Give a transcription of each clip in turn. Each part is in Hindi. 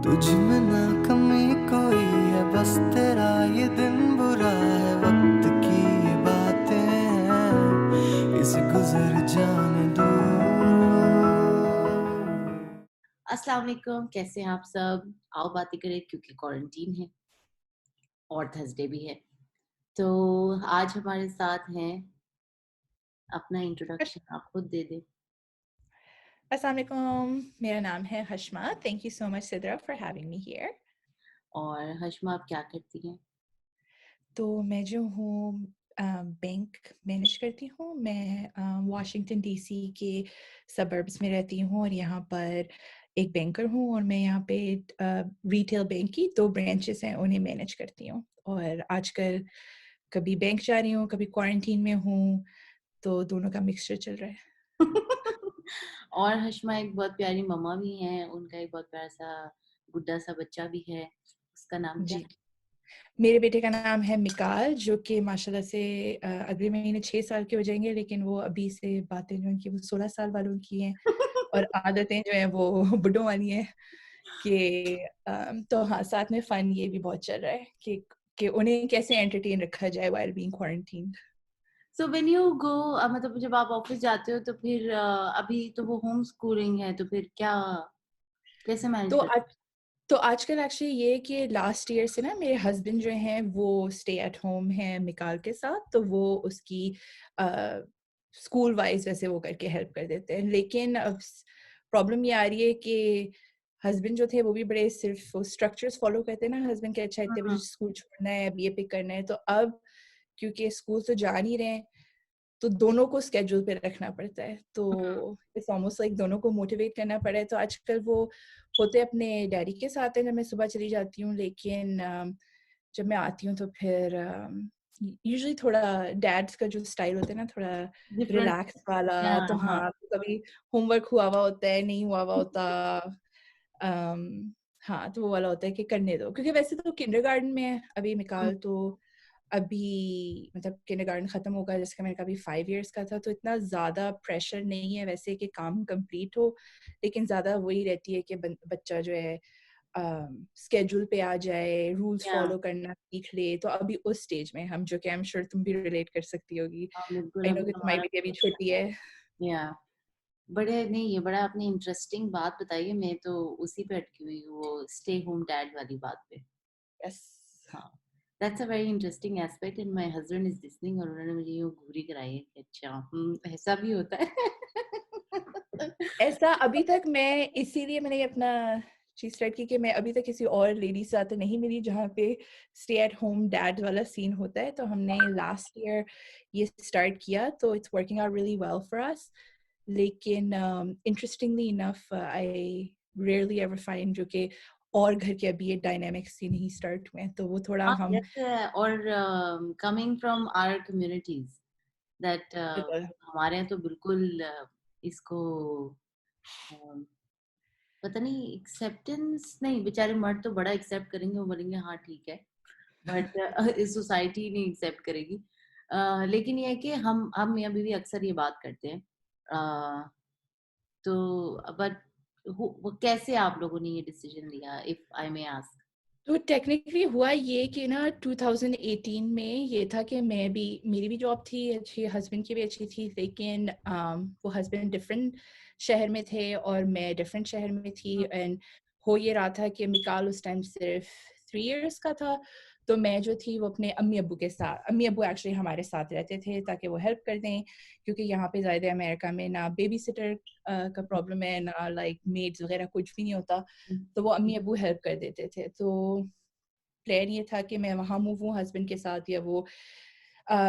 तुझ में ना कमी कोई है, बस तेरा ये दिन बुरा है, वक्त की ये बातें हैं, इसे गुजर जाने दो। अस्सलाम वालेकुम, कैसे हैं आप सब? आओ बातें करें क्योंकि क्वारंटीन है और थर्सडे भी है। तो आज हमारे साथ हैं, अपना इंट्रोडक्शन आप खुद दे दें। अस्सलाम वालेकुम, मेरा नाम है हश्मा। Thank you so much Sidra for having me here. और हश्मा आप क्या करती हैं? तो मैं जो हूँ बैंक मैनेज करती हूँ। मैं वाशिंगटन डीसी के सबर्ब्स में रहती हूँ और यहाँ पर एक बैंकर हूँ और मैं यहाँ पे रिटेल बैंक की 2 ब्रांचेस हैं उन्हें मैनेज करती हूँ। और आजकल कभी बैंक जा रही हूँ, कभी क्वारंटीन में हूँ, तो दोनों का मिक्सचर चल रहा है। और हश्मा एक बहुत प्यारी मम्मा भी हैं, उनका एक बहुत प्यारा-सा गुड्डा-सा बच्चा भी है। उसका नाम क्या जी। है? मेरे बेटे का नाम है मिकाल, जो कि माशाल्लाह से अगले महीने 6 साल के हो जाएँगे, लेकिन वो अभी से बातें जो हैं कि वो 16 साल वालों की हैं और आदतें जो हैं वो बुड्ढों वाली हैं कि तो हाँ, साथ में फ़न ये भी बहुत चल रहा है कि उन्हें कैसे एंटरटेन रखा जाए while being quarantined. So when you go मतलब जब आप ऑफिस जाते हो तो फिर अभी तो वो होम स्कूलिंग है, तो फिर क्या कैसे मैनेज तो कर आज तो आजकल एक्चुअली ये है कि लास्ट ईयर से ना मेरे हस्बैंड जो हैं वो स्टे एट होम हैं मिकाल के साथ, तो वो उसकी स्कूल वाइज वैसे वो करके हेल्प कर देते हैं। लेकिन अब प्रॉब्लम ये आ रही है कि हस्बैंड जो थे वो भी बड़े सिर्फ वो स्ट्रक्चर्स फॉलो करते हैं ना, हस्बैंड के अच्छा इतने बजे हुँ, स्कूल छोड़ना है, अब ये पिक करना है, तो अब क्योंकि स्कूल तो जा नहीं रहे हैं, तो दोनों को स्केड्यूल पे रखना पड़ता है। तो हुँ। इट्स ऑलमोस्ट लाइक दोनों को मोटिवेट करना पड़ा है। तो आजकल वो होते अपने डैडी के साथ हैं जब मैं सुबह चली जाती हूँ, लेकिन जब मैं आती हूँ तो फिर यूजुअली थोड़ा डैड्स का जो स्टाइल होता है ना थोड़ा डिफरेंट रिलैक्स वाला, या तो हाँ। हाँ, तो कभी होमवर्क हुआ हुआ होता है, नहीं हुआ हुआ होता। अम, हाँ, तो वो वाला होता है कि करने दो। क्योंकि वैसे तो किंडरगार्टन में है अभी हुँ, मिकाल, तो अभी मतलब किंडरगार्टन खत्म होगा, जैसे मेरे का अभी 5 इयर्स का था, तो इतना ज़्यादा प्रेशर नहीं है वैसे कि काम कंप्लीट हो, लेकिन ज़्यादा वही रहती है कि बच्चा जो है स्केड्यूल पे आ जाए, रूल्स या फॉलो करना सीख ले, तो अभी उस स्टेज में हम, जो कि आई एम श्योर तुम भी रिलेट कर सकती होगी। हाँ, बिल्कुल आई नो अभी कि तुम्हारी हमारा बेटी अभी छोटी है। या बड़े नहीं ये बड़ा आपने इंटरेस्टिंग बात बताई है, मैं तो उसी पे अटकी हुई हूँ, वो स्टे होम डैड वाली बात पे। यस। हाँ, that's a very interesting aspect and my husband is listening और उन्होंने मुझे यूँ घूरी कराई है कि अच्छा ऐसा भी होता है। ऐसा अभी तक मैं इसीलिए मैंने ये अपना चीज़ स्टार्ट की कि मैं अभी तक किसी और लेडी से ज़्यादा नहीं मिली जहाँ पे स्टे एट होम डैड वाला सीन होता है, तो हमने लास्ट ईयर ये स्टार्ट किया, तो it's working out really well for us. लेकिन interestingly enough I rarely ever find जो कि और घर के अभी ये डायनामिक्स ही नहीं स्टार्ट हुए हैं, तो वो थोड़ा हाँ, हम जैसे और coming from our communities that बिल्कुल। हमारे यहाँ तो बिल्कुल इसको अ, पता नहीं एक्सेप्टेंस नहीं, बेचारे मर्द तो बड़ा एक्सेप्ट करेंगे, वो बोलेंगे हाँ ठीक है, बट इस सोसाइटी नहीं एक्सेप्ट करेगी। लेकिन ये है कि हम मियाँ बीवी अक्सर ये बात करते हैं। तो बट वो कैसे आप लोगों ने ये डिसीजन लिया इफ आई मे आस्क? तो टेक्निकली हुआ ये कि ना 2018 में ये था कि मैं भी, मेरी भी जॉब थी अच्छी, हस्बैंड की भी अच्छी थी, लेकिन वो हस्बैंड डिफरेंट शहर में थे और मैं डिफरेंट शहर में थी, एंड हो ये रहा था कि मिकाल उस टाइम सिर्फ 3 इयर्स का था, तो मैं जो थी वो अपने अम्मी अब्बू के साथ, अम्मी अब्बू एक्चुअली हमारे साथ रहते थे ताकि वो हेल्प कर दें, क्योंकि यहाँ पे ज़्यादा अमेरिका में ना बेबी सिटर का प्रॉब्लम है, ना लाइक मेड्स वगैरह कुछ भी नहीं होता, तो वो अम्मी अब्बू हेल्प कर देते थे। तो प्लान ये था कि मैं वहाँ मूव हूँ हस्बैंड के साथ या वो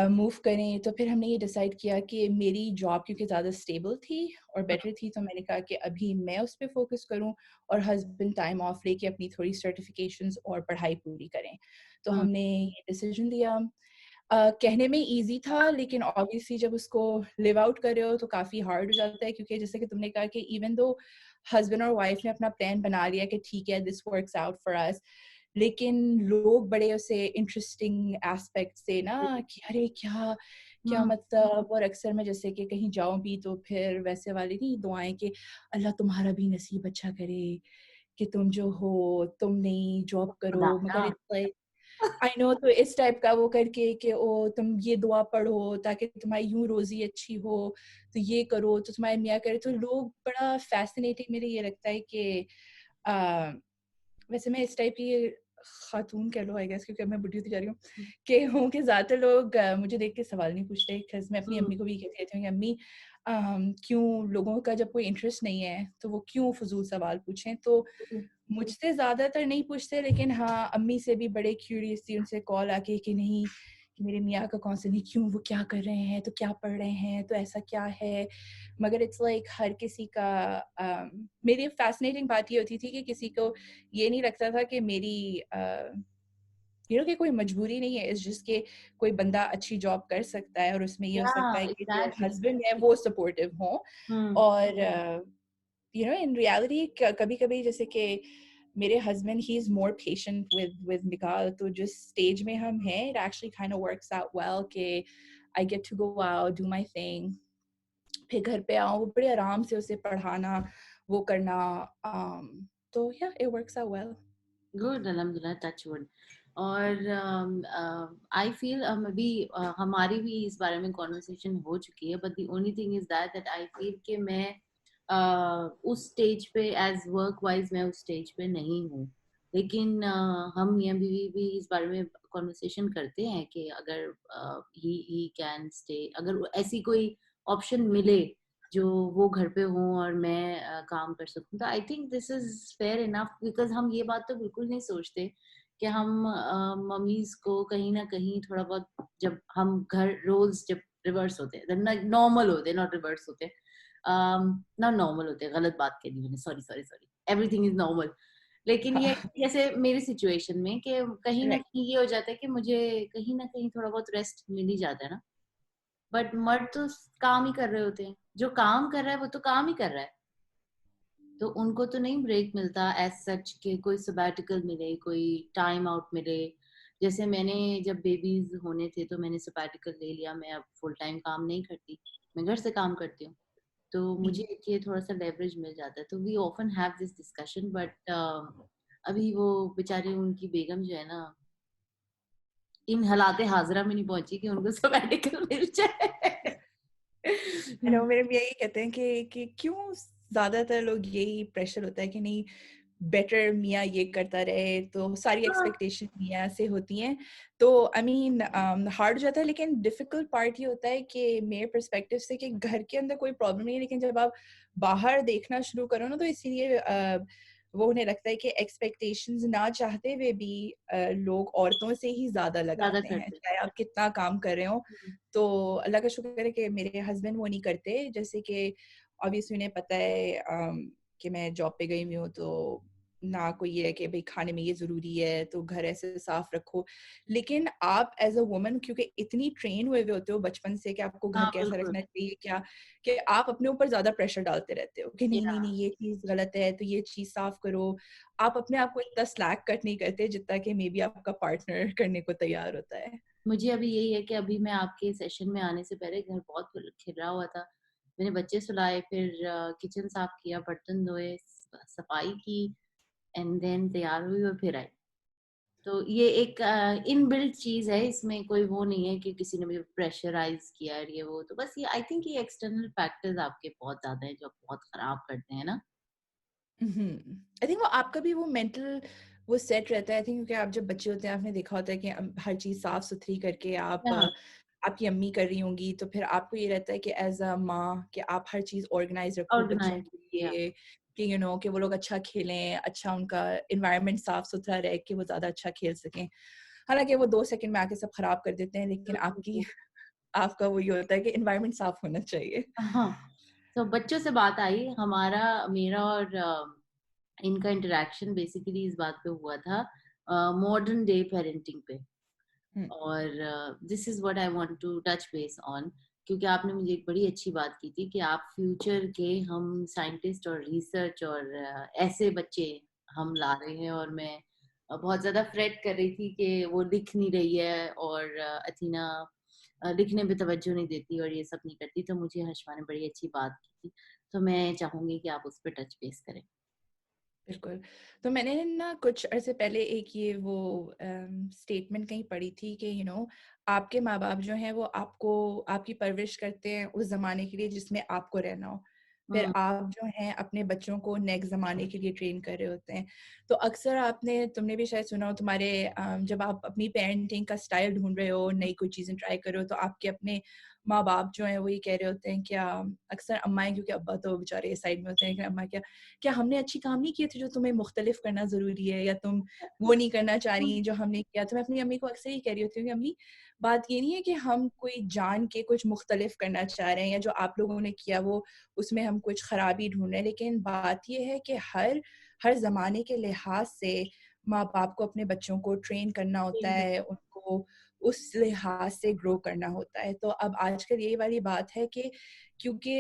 मूव करें, तो फिर हमने ये डिसाइड किया कि मेरी जॉब क्योंकि ज़्यादा स्टेबल थी और बेटर थी, तो मैंने कहा कि अभी मैं उस पे फोकस करूँ और हस्बैंड टाइम ऑफ लेके अपनी थोड़ी सर्टिफिकेशंस और पढ़ाई पूरी करें। तो हुँ, हमने ये डिसीजन लिया। कहने में ईज़ी था, लेकिन ऑब्वियसली जब उसको लिव आउट कर रहे हो तो काफ़ी हार्ड हो जाता है, क्योंकि जैसे कि तुमने कहा कि इवन दो हस्बैंड और वाइफ ने अपना प्लान बना लिया कि ठीक है this works out for us, लेकिन लोग बड़े उसे इंटरेस्टिंग एस्पेक्ट से ना कि अरे क्या क्या हुँ, मतलब, और अक्सर मैं जैसे कि कहीं जाऊँ भी तो फिर वैसे वाली नहीं दुआएँ कि अल्लाह तुम्हारा भी नसीब अच्छा करे, कि तुम जो हो तुम नहीं जॉब करो, दादा। मगर इट्स लाइक आई नो, तो इस टाइप का वो करके कि ओ तुम ये दुआ पढ़ो ताकि तुम्हारी यूं रोजी अच्छी हो, तो ये करो तो तुम्हारे मियाँ करे, तो लोग बड़ा फैसिनेटिंग मेरे ये लगता है कि आ, वैसे मैं इस टाइप की खातून कह लो आई गेस, क्योंकि अब मैं बुढ़ी होती जा रही हूँ, कि हूँ कि ज़्यादातर लोग मुझे देख के सवाल नहीं पूछते, बिकॉज़ मैं अपनी अम्मी को भी कहती रहती हूँ कि अम्मी क्यों लोगों का जब कोई इंटरेस्ट नहीं है तो वो क्यों फ़ुज़ूल सवाल पूछें। तो मुझसे ज़्यादातर नहीं पूछते, लेकिन हाँ, अम्मी से भी बड़े क्यूरियस थी, उनसे कॉल आके कि नहीं, कि मेरे मियाँ का कौन सा नहीं, क्यों वो क्या कर रहे हैं, तो क्या पढ़ रहे हैं, तो ऐसा क्या है? मगर इट्स लाइक हर किसी का मेरी फ़ैसिनेटिंग बात ये होती थी कि किसी को ये नहीं लगता था कि मेरी कि कोई मजबूरी नहीं है, इट्स जस्ट कि कोई बंदा अच्छी जॉब कर सकता है और उसमें ये हो या सकता है कि जो एग्जैक्टली। हस्बैंड है वो सपोर्टिव हों। हम्म। और इन रियलिटी कभी-कभी जैसे कि मेरे husband he is more patient with निकाल, तो जिस स्टेज में हम हैं it actually kind of works out well कि I get to go out do my thing, फिर घर पे आओ, वो बड़े आराम से उसे पढ़ाना, वो करना, तो या it works out well. Good, अल्हम्दुलिल्लाह, टच वुड। और आई फील अभी हमारी भी इस बारे में कॉन्वर्सेशन हो चुकी है, but the only thing is that I feel कि मैं उस स्टेज पे एज वर्क वाइज मैं उस स्टेज पे नहीं हूँ। लेकिन हम मियाँ बीवी भी इस बारे में कॉन्वर्सेशन करते हैं कि अगर ही कैन स्टे, अगर ऐसी कोई ऑप्शन मिले जो वो घर पे हों और मैं काम कर सकूं, तो I think this is fair enough, because हम ये बात तो बिल्कुल नहीं सोचते कि हम मम्मीज को कहीं ना कहीं थोड़ा बहुत, जब हम घर रोल्स जब रिवर्स होते हैं, नॉर्मल होते हैं, नॉट रिवर्स होते हैं, ना नॉर्मल होते हैं, गलत बात कही मैंने, sorry sorry sorry, everything is normal. लेकिन ये हाँ, जैसे मेरी सिचुएशन में कि कहीं ना राइट। कहीं ये हो जाता है कि मुझे कहीं ना कहीं थोड़ा बहुत रेस्ट मिल ही जाता है ना। बट मर्द तो काम ही कर रहे होते हैं, जो काम कर रहा है वो तो काम ही कर रहा है, तो उनको तो नहीं ब्रेक मिलता एज सच के कोई सबैटिकल मिले, कोई टाइम आउट मिले। जैसे मैंने जब बेबीज होने थे तो मैंने सबैटिकल ले लिया, मैं अब फुल टाइम काम नहीं करती, मैं घर से काम करती हूँ, तो मुझे ये थोड़ा सा लेवरेज मिल जाता है, तो we often have this discussion. But अभी वो बेचारे उनकी बेगम जो है ना, इन हालाते हाजरा में नहीं पहुंची कि उनको सबैटिकल मिल जाए। आई नो, मेरे भी यही कहते हैं कि क्यों ज्यादातर लोग यही प्रेशर होता है कि नहीं, बेटर मियाँ ये करता रहे, तो सारी एक्सपेक्टेशन मियाँ से होती हैं, तो आई मीन हार्ड हो जाता है। लेकिन डिफिकल्ट पार्ट ये होता है कि मेरे पर्सपेक्टिव से कि घर के अंदर कोई प्रॉब्लम नहीं है, लेकिन जब आप बाहर देखना शुरू करो ना, तो इसीलिए वो उन्हें लगता है कि एक्सपेक्टेशंस ना चाहते हुए भी लोग औरतों से ही ज्यादा ज्यादा लगाते हैं, करते चाहे आप कितना काम कर रहे हो। हैं। तो अल्लाह का शुक्र है कि मेरे हस्बैंड वो नहीं करते, जैसे कि ऑब्वियसली उन्हें पता है कि मैं जॉब पे गई हुई हूँ, तो ना कोई ये है कि भाई खाने में ये ज़रूरी है तो घर ऐसे साफ रखो। लेकिन आप एज़ अ वुमन क्योंकि इतनी ट्रेन हुए हुए होते हो बचपन से कि आपको घर हाँ कैसा बिल्कुल। रखना चाहिए क्या, कि आप अपने ऊपर ज़्यादा प्रेशर डालते रहते हो कि नहीं, या नहीं, नहीं ये चीज़ गलत है तो ये चीज़ साफ करो। आप अपने आप को इतना स्लैक कट नहीं करते जितना कि मेबी आपका पार्टनर करने को तैयार होता है। मुझे अभी यही है कि अभी मैं आपके सेशन में आने से पहले घर बहुत खिल रहा हुआ था, मैंने बच्चे सुलाए, फिर किचन साफ किया, बर्तन धोए, सफाई की, एंड देन तैयार हुई और फिर आई। तो ये एक इनबिल्ट चीज है, इसमें कोई वो नहीं है कि किसी ने मुझे प्रेशराइज किया है ये वो, तो बस ये आई थिंक ये एक्सटर्नल फैक्टर्स आपके बहुत ज्यादा है जो बहुत खराब करते हैं ना। आई थिंक वो आपका भी वो मेंटल वो सेट रहता है। आई थिंक क्योंकि आप जब बच्चे होते हैं आपने देखा होता है कि हर चीज साफ सुथरी करके आप या आपकी अम्मी कर रही होंगी, तो फिर आपको ये रहता है कि एज अ माँ कि आप हर चीज ऑर्गेनाइज रखो बच्चों ऑर्गेनाइज। के या लिए, कि कि वो लोग अच्छा खेलें, अच्छा उनका इन्वायरमेंट साफ सुथरा रहे कि वो ज्यादा अच्छा खेल सकें। हालांकि वो 2 सेकंड में आके सब खराब कर देते हैं, लेकिन आपकी आपका वो ये होता है कि इन्वायरमेंट साफ होना चाहिए। हाँ, तो बच्चों से बात आई, हमारा मेरा और इनका इंटरेक्शन बेसिकली इस बात पे हुआ था, मॉडर्न डे पेरेंटिंग पे। हम्म, और this is what I want to touch base on, क्योंकि आपने मुझे एक बड़ी अच्छी बात की थी कि आप फ्यूचर के हम साइंटिस्ट और रिसर्च और ऐसे बच्चे हम ला रहे हैं, और मैं बहुत ज्यादा फ्रेट कर रही थी कि वो लिख नहीं रही है, और अथीना लिखने पे तवज्जो नहीं देती और ये सब नहीं करती, तो मुझे हर्षमा ने बड़ी अच्छी बात की थी, तो मैं चाहूंगी कि आप उस पर टच बेस करें। बिल्कुल। तो मैंने ना कुछ अरसे पहले एक ये वो स्टेटमेंट कहीं पढ़ी थी कि आपके माँ-बाप जो हैं वो आपको आपकी परवरिश करते हैं उस ज़माने के लिए जिसमें आपको रहना हो। फिर हुँ, आप जो हैं अपने बच्चों को नेक्स्ट ज़माने के लिए ट्रेन कर रहे होते हैं। तो अक्सर तुमने भी शायद सुना हो तुम्हारे जब आप अपनी पेरेंटिंग का स्टाइल ढूँढ रहे हो, नई कोई चीज़ें ट्राई कर रहे हो तो आपके अपने माँ-बाप जो हैं वो ये कह रहे होते हैं क्या अक्सर अम्माएँ क्योंकि अब्बा तो बेचारे साइड में होते हैं कि अम्मा क्या हमने अच्छी काम नहीं किए थे जो तुम्हें मुख्तलिफ करना ज़रूरी है या तुम वो नहीं करना चाह हुँ, रही जो हमने किया। तो मैं अपनी अम्मी को अक्सर ये कह रही होती हूँ कि अम्मी बात ये नहीं है कि हम कोई जान के कुछ मुख्तलिफ करना चाह रहे हैं या जो आप लोगों ने किया वो उसमें हम कुछ खराबी ढूँढ रहे हैं। लेकिन बात ये है कि हर ज़माने के लिहाज से माँ-बाप को अपने बच्चों को ट्रेन करना होता ट्रेन है, उनको उस लिहाज से ग्रो करना होता है। तो अब आजकल यही वाली बात है कि क्योंकि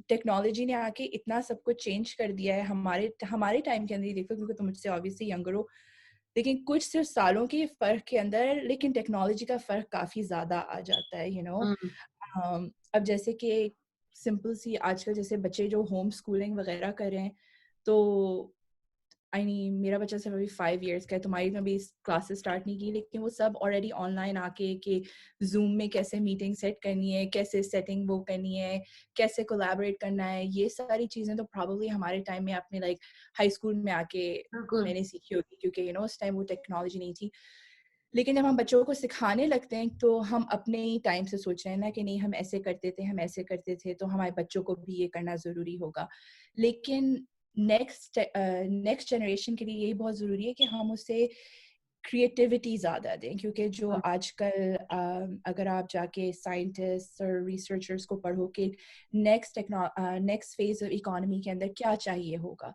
टेक्नोलॉजी ने आके इतना सब कुछ चेंज कर दिया है हमारे हमारे टाइम के अंदर ही देखो क्योंकि तुम मुझसे ऑब्वियसली यंगर हो लेकिन कुछ सिर्फ सालों के फ़र्क के अंदर लेकिन टेक्नोलॉजी का फ़र्क काफ़ी ज़्यादा आ जाता है हुँ, अब जैसे कि सिंपल सी आजकल जैसे बच्चे जो होम स्कूलिंग वगैरह कर रहे हैं तो आई मीन मेरा बच्चा सिर्फ अभी 5 इयर्स का है, तुम्हारी तो अभी क्लासेस स्टार्ट नहीं की लेकिन वो सब ऑलरेडी ऑनलाइन आके कि ज़ूम में कैसे मीटिंग सेट करनी है, कैसे सेटिंग वो करनी है, कैसे कोलैबोरेट करना है, ये सारी चीज़ें तो प्रोबेबली हमारे टाइम में आपने लाइक हाई स्कूल में आके बिल्कुल। मैंने सीखी होगी क्योंकि उस टाइम वो टेक्नोलॉजी नहीं थी। लेकिन जब हम बच्चों को सिखाने लगते हैं तो हम अपने ही टाइम से सोच रहे हैं ना कि नहीं हम ऐसे करते थे, हम ऐसे करते थे तो हमारे बच्चों को भी ये करना ज़रूरी होगा। लेकिन नेक्स्ट जनरेशन के लिए यही बहुत ज़रूरी है कि हम उसे क्रिएटिविटी ज़्यादा दें क्योंकि जो हुँ, आजकल अगर आप जाके साइंटिस्ट और रिसर्चर्स को पढ़ो कि नेक्स्ट फेज़ ऑफ इकोनॉमी के अंदर क्या चाहिए होगा,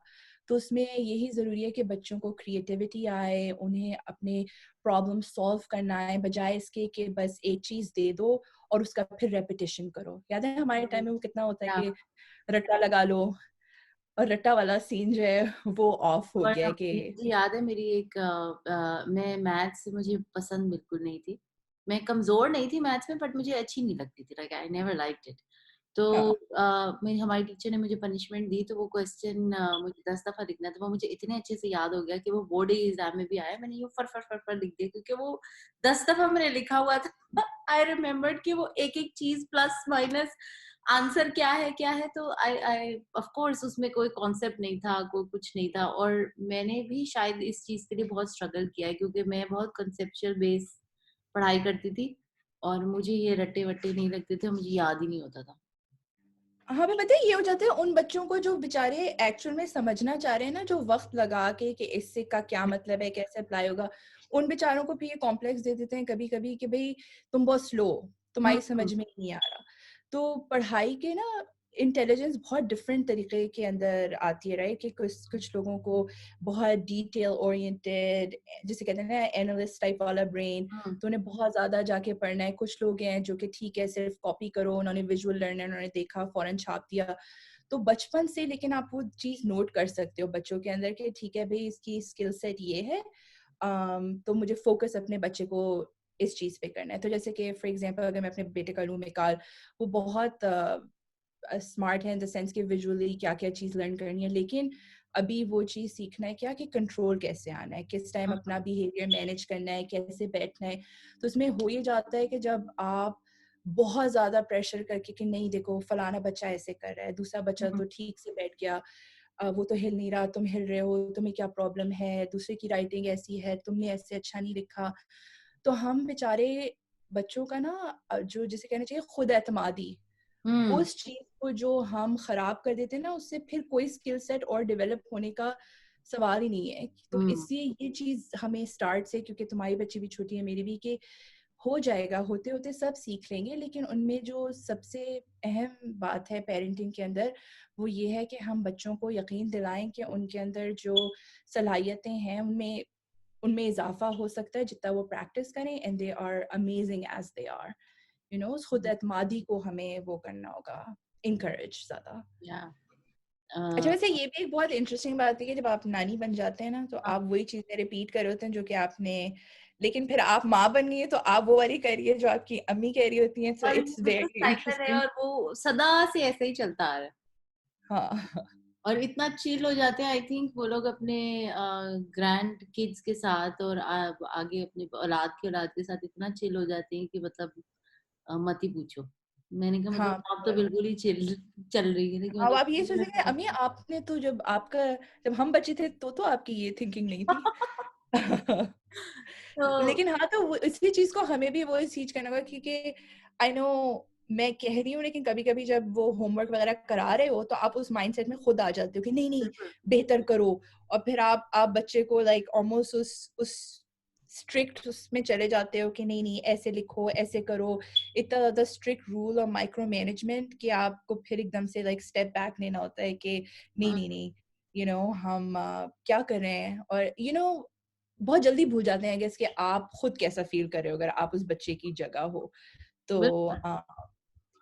तो उसमें यही ज़रूरी है कि बच्चों को क्रिएटिविटी आए, उन्हें अपने प्रॉब्लम सॉल्व करना आए, बजाय इसके कि बस एक चीज़ दे दो और उसका फिर रेपिटिशन करो। याद है हमारे हुँ, टाइम में वो कितना होता है या कि रट्टा लगा लो और रट्टा वाला सीन जो है वो ऑफ हो और गया है कि मुझे याद है मेरी एक मैं मैथ्स मुझे पसंद बिल्कुल नहीं थी। मैं कमज़ोर नहीं थी मैथ्स में बट मुझे अच्छी नहीं लगती थी like I never liked it. तो हाँ, मेरी हमारी टीचर ने मुझे पनिशमेंट दी तो वो क्वेश्चन मुझे 10 दफ़ा लिखना था। वो मुझे इतने अच्छे से याद हो गया कि वो बोर्ड एग्ज़ाम में भी आया। मैंने यूँ फर, फर, फर, फर लिख दिया क्योंकि वो 10 दफ़ा मैंने लिखा हुआ था। आई रिमेंबर्ड कि वो एक-एक चीज़ प्लस माइनस आंसर क्या है तो आई ऑफ कोर्स उसमें कोई कॉन्सेप्ट नहीं था, कोई कुछ नहीं था और मैंने भी शायद इस चीज़ के लिए बहुत स्ट्रगल किया है क्योंकि मैं बहुत कॉन्सेप्चुअल बेस पढ़ाई करती थी और मुझे ये रट्टे-वट्टे नहीं लगते थे, मुझे याद ही नहीं होता था। हमें पता है ये हो जाता है उन बच्चों को जो बेचारे एक्चुअल में समझना चाह रहे हैं ना, जो वक़्त लगा के कि इससे का क्या मतलब है, कैसे अप्लाई होगा, उन बेचारों को भी ये कॉम्प्लेक्स दे देते हैं कभी-कभी कि भई तुम बहुत स्लो हो, हुँ, तुम्हारी हुँ, समझ में नहीं आ रहा। तो पढ़ाई के ना इंटेलिजेंस बहुत डिफरेंट तरीके के अंदर आती है राइट? कि कुछ कुछ लोगों को बहुत डिटेल ओरिएंटेड जिसे कहते हैं ना एनालिस्ट टाइप वाला ब्रेन हुँ, तो उन्हें बहुत ज़्यादा जाके पढ़ना है। कुछ लोग हैं जो कि ठीक है सिर्फ कॉपी करो, उन्होंने विजुअल लर्नर उन्होंने देखा, फ़ौरन छाप दिया। तो बचपन से लेकिन आप वो चीज़ नोट कर सकते हो बच्चों के अंदर कि ठीक है भई इसकी स्किल सेट ये है तो मुझे फ़ोकस अपने बच्चे को इस चीज़ पे करना है। तो जैसे कि फॉर एग्ज़ाम्पल अगर मैं अपने बेटे का लूँ मिकाल, वो बहुत स्मार्ट है इन द सेंस कि विजुअली क्या-क्या चीज़ लर्न करनी है, लेकिन अभी वो चीज़ सीखना है क्या कि कंट्रोल कैसे आना है, किस टाइम हुँ, अपना बिहेवियर मैनेज करना है, कैसे बैठना है। तो उसमें हो ये जाता है कि जब आप बहुत ज़्यादा प्रेशर करके कि नहीं देखो फलाना बच्चा ऐसे कर रहा है, दूसरा बच्चा हुँ, तो ठीक से बैठ गया वो तो हिल नहीं रहा, तुम हिल रहे हो, तुम्हें क्या प्रॉब्लम है, दूसरे की राइटिंग ऐसी है, तुमने ऐसे अच्छा नहीं लिखा। तो हम बेचारे बच्चों का ना जो जिसे कहना चाहिए खुद एतमादी हुँ, उस चीज़ को जो हम खराब कर देते हैं ना, उससे फिर कोई स्किल सेट और डेवलप होने का सवाल ही नहीं है। तो हुँ, इसलिए ये चीज़ हमें स्टार्ट से क्योंकि तुम्हारी बच्ची भी छोटी है, मेरी भी कि हो जाएगा, होते-होते सब सीख लेंगे, लेकिन उनमें जो सबसे अहम बात है पेरेंटिंग के अंदर, वो ये है कि हम बच्चों को यकीन दिलाएँ कि उनके अंदर जो सलाहियतें हैं, उनमें उनमें इज़ाफ़ा हो सकता है जितना वो प्रैक्टिस करें and they are amazing as they are. उस खुद एतमादी को हमें वो करना होगा, एनकरेज ज़्यादा। या अच्छा अ, वैसे ये भी एक बहुत इंटरेस्टिंग बात है कि जब आप नानी बन जाते हैं ना, तो हाँ, आप वही चीज़ें रिपीट कर रहे होते हैं जो कि आपने लेकिन फिर आप माँ बन गई हैं, तो आप वो वाली कर रही है जो आपकी अम्मी कह रही होती हैं, सो और इट्स ये तो वेरी साइकिल है इंटरेस्टिंग। और वो सदा से ऐसे ही चलता आ रहा है। हाँ। और इतना चिल हो जाते हैं आई थिंक वो लोग अपने ग्रैंड किड्स के साथ और आगे अपने औलाद के साथ इतना चिल हो जाते हैं कि मतलब मत ही पूछो। मैंने कहा मतलब हाँ आप तो बिल्कुल ही चिल चल रही है कि अब आप ये सोचेंगे मतलब अम्मी आपने तो जब हम बच्चे थे तो आपकी ये थिंकिंग नहीं थी। तो लेकिन हाँ तो इसी चीज को हमें भी वो इस चीज करना होगा क्योंकि आई नो मैं कह रही हूँ लेकिन कभी कभी जब वो होमवर्क वगैरह करा रहे हो तो आप उस माइंडसेट में खुद आ जाते हो कि नहीं नहीं बिल्कुल बेहतर करो और फिर आप बच्चे को लाइक ऑलमोस्ट उस स्ट्रिक्ट उसमें चले जाते हो कि नहीं नहीं ऐसे लिखो ऐसे करो इतना ज्यादा स्ट्रिक्ट रूल और माइक्रो मैनेजमेंट कि आपको फिर एकदम से लाइक स्टेप बैक लेना होता है कि नहीं नहीं नहीं हम क्या कर रहे हैं और बहुत जल्दी भूल जाते हैं कि आप खुद कैसा फील कर रहे हो अगर आप उस बच्चे की जगह हो तो बिल्कुल।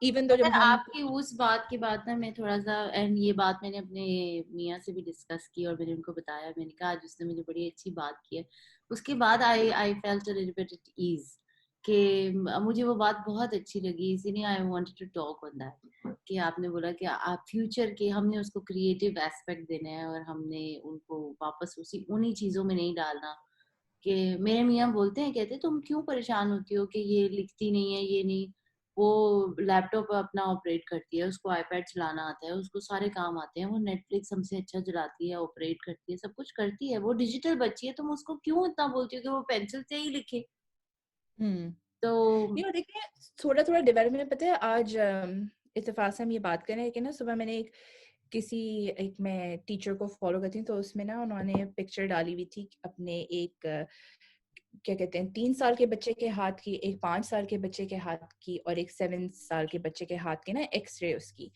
इवन तो जब अगर हम आपकी उस बात की बात ना मैं थोड़ा सा एंड ये बात मैंने अपने मियाँ से भी डिस्कस की और मैंने उनको बताया मैंने कहा आज उसने मुझे बड़ी अच्छी बात की है। उसके बाद I felt a little bit at ease कि मुझे वो बात बहुत अच्छी लगी इसीलिए I wanted to talk on that कि आपने बोला कि आप फ्यूचर के हमने उसको क्रिएटिव एस्पेक्ट देने हैं और हमने उनको वापस उसी उन्हीं चीजों में नहीं डालना कि मेरे मियाँ बोलते हैं कहते तुम क्यों परेशान होती हो कि ये लिखती नहीं है ये नहीं वो लैपटॉप अपना ऑपरेट करती है उसको आईपैड चलाना आता है उसको सारे काम आते हैं वो नेटफ्लिक्स हमसे अच्छा चलाती है ऑपरेट करती है सब कुछ करती है वो डिजिटल बच्ची है तुम उसको क्यों इतना बोलती हो कि वो पेंसिल से ही लिखे हम्म तो देखिए थोड़ा थोड़ा डेवलपमेंट पता है आज इत्तेफाक से हम ये बात करें कि ना सुबह मैंने एक मैं टीचर को फॉलो करती हूँ तो उसमें ना उन्होंने पिक्चर डाली हुई थी अपने एक क्या कहते हैं 3 साल के बच्चे के हाथ की एक 5 साल के बच्चे के हाथ की और एक 7 साल के बच्चे के हाथ की ना एक्सरे उसकी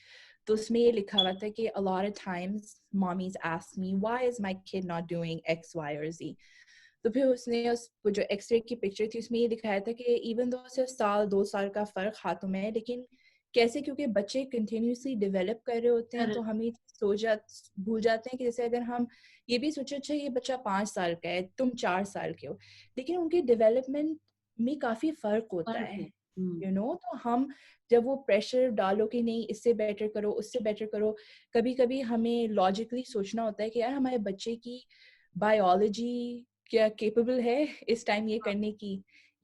तो उसमें ये लिखा हुआ था कि a lot of times mommies ask me why is my kid not doing x y or z तो फिर उसने वो जो एक्सरे की पिक्चर थी उसमें ये दिखाया था कि इवन दो सिर्फ 1-2 साल का फर्क हाथों में है लेकिन कैसे क्योंकि बच्चे कंटिन्यूसली डेवलप कर रहे होते हैं तो करेक्ट हम ये भूल जाते हैं कि जैसे अगर हम ये भी सोचे अच्छा ये बच्चा 5 साल का है तुम 4 साल के हो लेकिन उनके डेवलपमेंट में काफी फर्क होता फर्क है है तो हम जब वो प्रेशर डालो कि नहीं इससे बेटर करो उससे बेटर करो कभी कभी हमें लॉजिकली सोचना होता है कि यार हमारे बच्चे की बायोलॉजी क्या केपेबल है इस टाइम ये करने की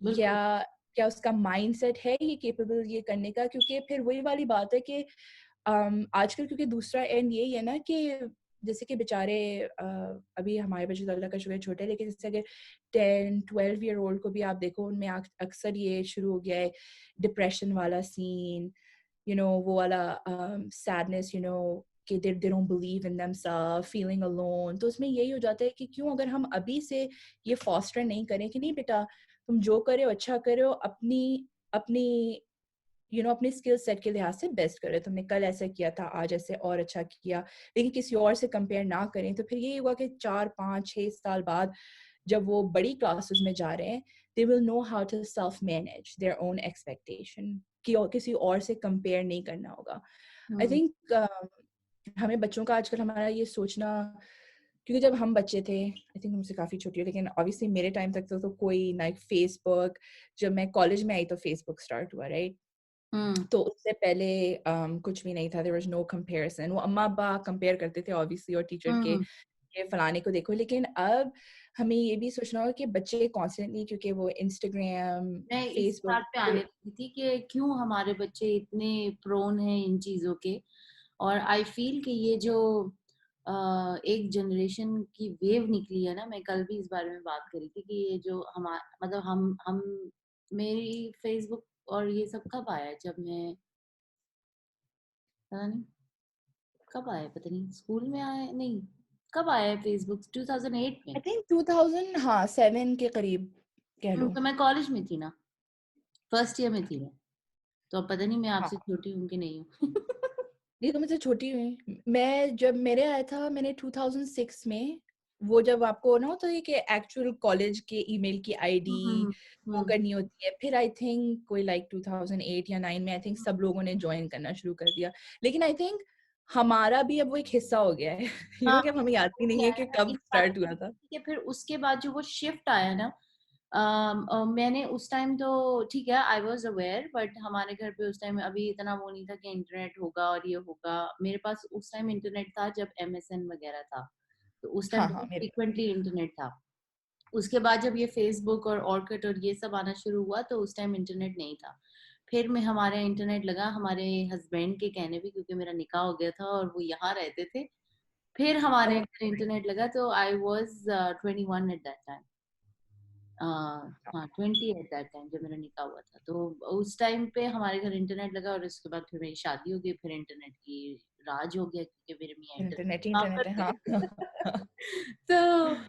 क्या बिल्कुल क्या उसका माइंडसेट है ये केपेबल ये करने का क्योंकि फिर वही वाली बात है कि आजकल क्योंकि दूसरा एंड यही है ना कि जैसे कि बेचारे अभी हमारे बच्चे तो अल्लाह का शुक्र है छोटे हैं, लेकिन जैसे अगर 10-12 ईयर ओल्ड को भी आप देखो उनमें अक्सर ये शुरू हो गया है डिप्रेशन वाला सीन वो वाला सैडनेस कि they don't believe in themselves feeling alone तो उसमें यही हो जाता है कि क्यों अगर हम अभी से ये फॉस्टर नहीं करें कि नहीं बेटा तुम जो करे हो अच्छा करे हो अपनी अपनी अपने स्किल सेट के लिहाज से बेस्ट करें तुमने कल ऐसा किया था आज ऐसे और अच्छा किया लेकिन किसी और से कंपेयर ना करें तो फिर यही होगा कि 4-5-6 साल बाद जब वो बड़ी क्लासेस में जा रहे हैं they will know how to self manage their own expectation कि और किसी और से कंपेयर नहीं करना होगा आई हम्म थिंक हमें बच्चों का आजकल हमारा ये सोचना क्योंकि जब हम बच्चे थे आई थिंक हमसे काफी छोटी है लेकिन ऑब्वियसली मेरे टाइम तक तो कोई ना फेसबुक जब मैं कॉलेज में आई तो फेसबुक स्टार्ट हुआ राइट हम्म तो उससे पहले कुछ भी नहीं था देयर वाज नो कंपैरिजन वो अम्मा अब्बा कंपेयर करते थे ऑब्वियसली और टीचर के हम्म ये फलाने को देखो लेकिन अब हमें ये भी सोचना होगा कि बच्चे कॉन्स्टेंटली क्योंकि वो इंस्टाग्राम मैं इस फेसबुक बात पे आने लगी थी कि क्यों हमारे बच्चे इतने प्रोन हैं इन चीजों के और आई फील कि ये जो एक जनरेशन की वेव निकली है ना मैं कल भी इस बारे में बात करी थी कि ये जो हमारा मतलब हम मेरी फेसबुक और ये सब कब आया जब मैं पता नहीं कब आया पता नहीं स्कूल में आया नहीं कब आया है फेसबुक 2008 में आई थिंक 2000 हाँ 7 के करीब कह लो तो मैं कॉलेज में थी ना फर्स्ट ईयर में थी मैं तो अब पता नहीं मैं हाँ आपसे छोटी हूँ कि नहीं हूँ ये तो मुझसे छोटी हुई मैं जब मेरे आया था मैंने 2006 में वो जब आपको ना होता है कि एक्चुअल कॉलेज के ईमेल की आईडी हम्म वो हम्म करनी होती है फिर आई थिंक कोई लाइक 2008 या 9 में आई थिंक सब लोगों ने ज्वाइन करना शुरू कर दिया लेकिन आई थिंक हमारा भी अब वो एक हिस्सा हो गया है हाँ कि अब हमें याद ही नहीं है कि कब इस बात स्टार्ट हुआ था कि फिर उसके बाद जो वो शिफ्ट आया ना मैंने उस टाइम तो ठीक है, आई वाज अवेयर, बट हमारे घर पे उस टाइम अभी इतना वो नहीं था कि इंटरनेट होगा और ये होगा। मेरे पास उस टाइम इंटरनेट था जब MSN वगैरह था, तो उस टाइम हाँ हाँ बहुत मेरे पास भी। फ्रीक्वेंटली इंटरनेट था। उसके बाद जब ये फेसबुक और ऑर्कुट और ये सब आना शुरू हुआ तो उस टाइम इंटरनेट नहीं था। फिर मैं हमारे इंटरनेट लगा हमारे हस्बैंड के कहने पे, क्योंकि मेरा निकाह हो गया था और वो यहाँ रहते थे। फिर हमारे ओह, इधर इंटरनेट लगा, तो I was 21 at that time. हाँ 20 एट दैट टाइम जब मेरा निकाह हुआ था, तो उस टाइम पे हमारे घर इंटरनेट लगा और उसके बाद फिर मेरी शादी हो गई, फिर इंटरनेट की राज हो गया क्योंकि मेरे मियाँ इंटरनेट इंटरनेट ही काम इंटरनेट है, करते हाँ। हैं। तो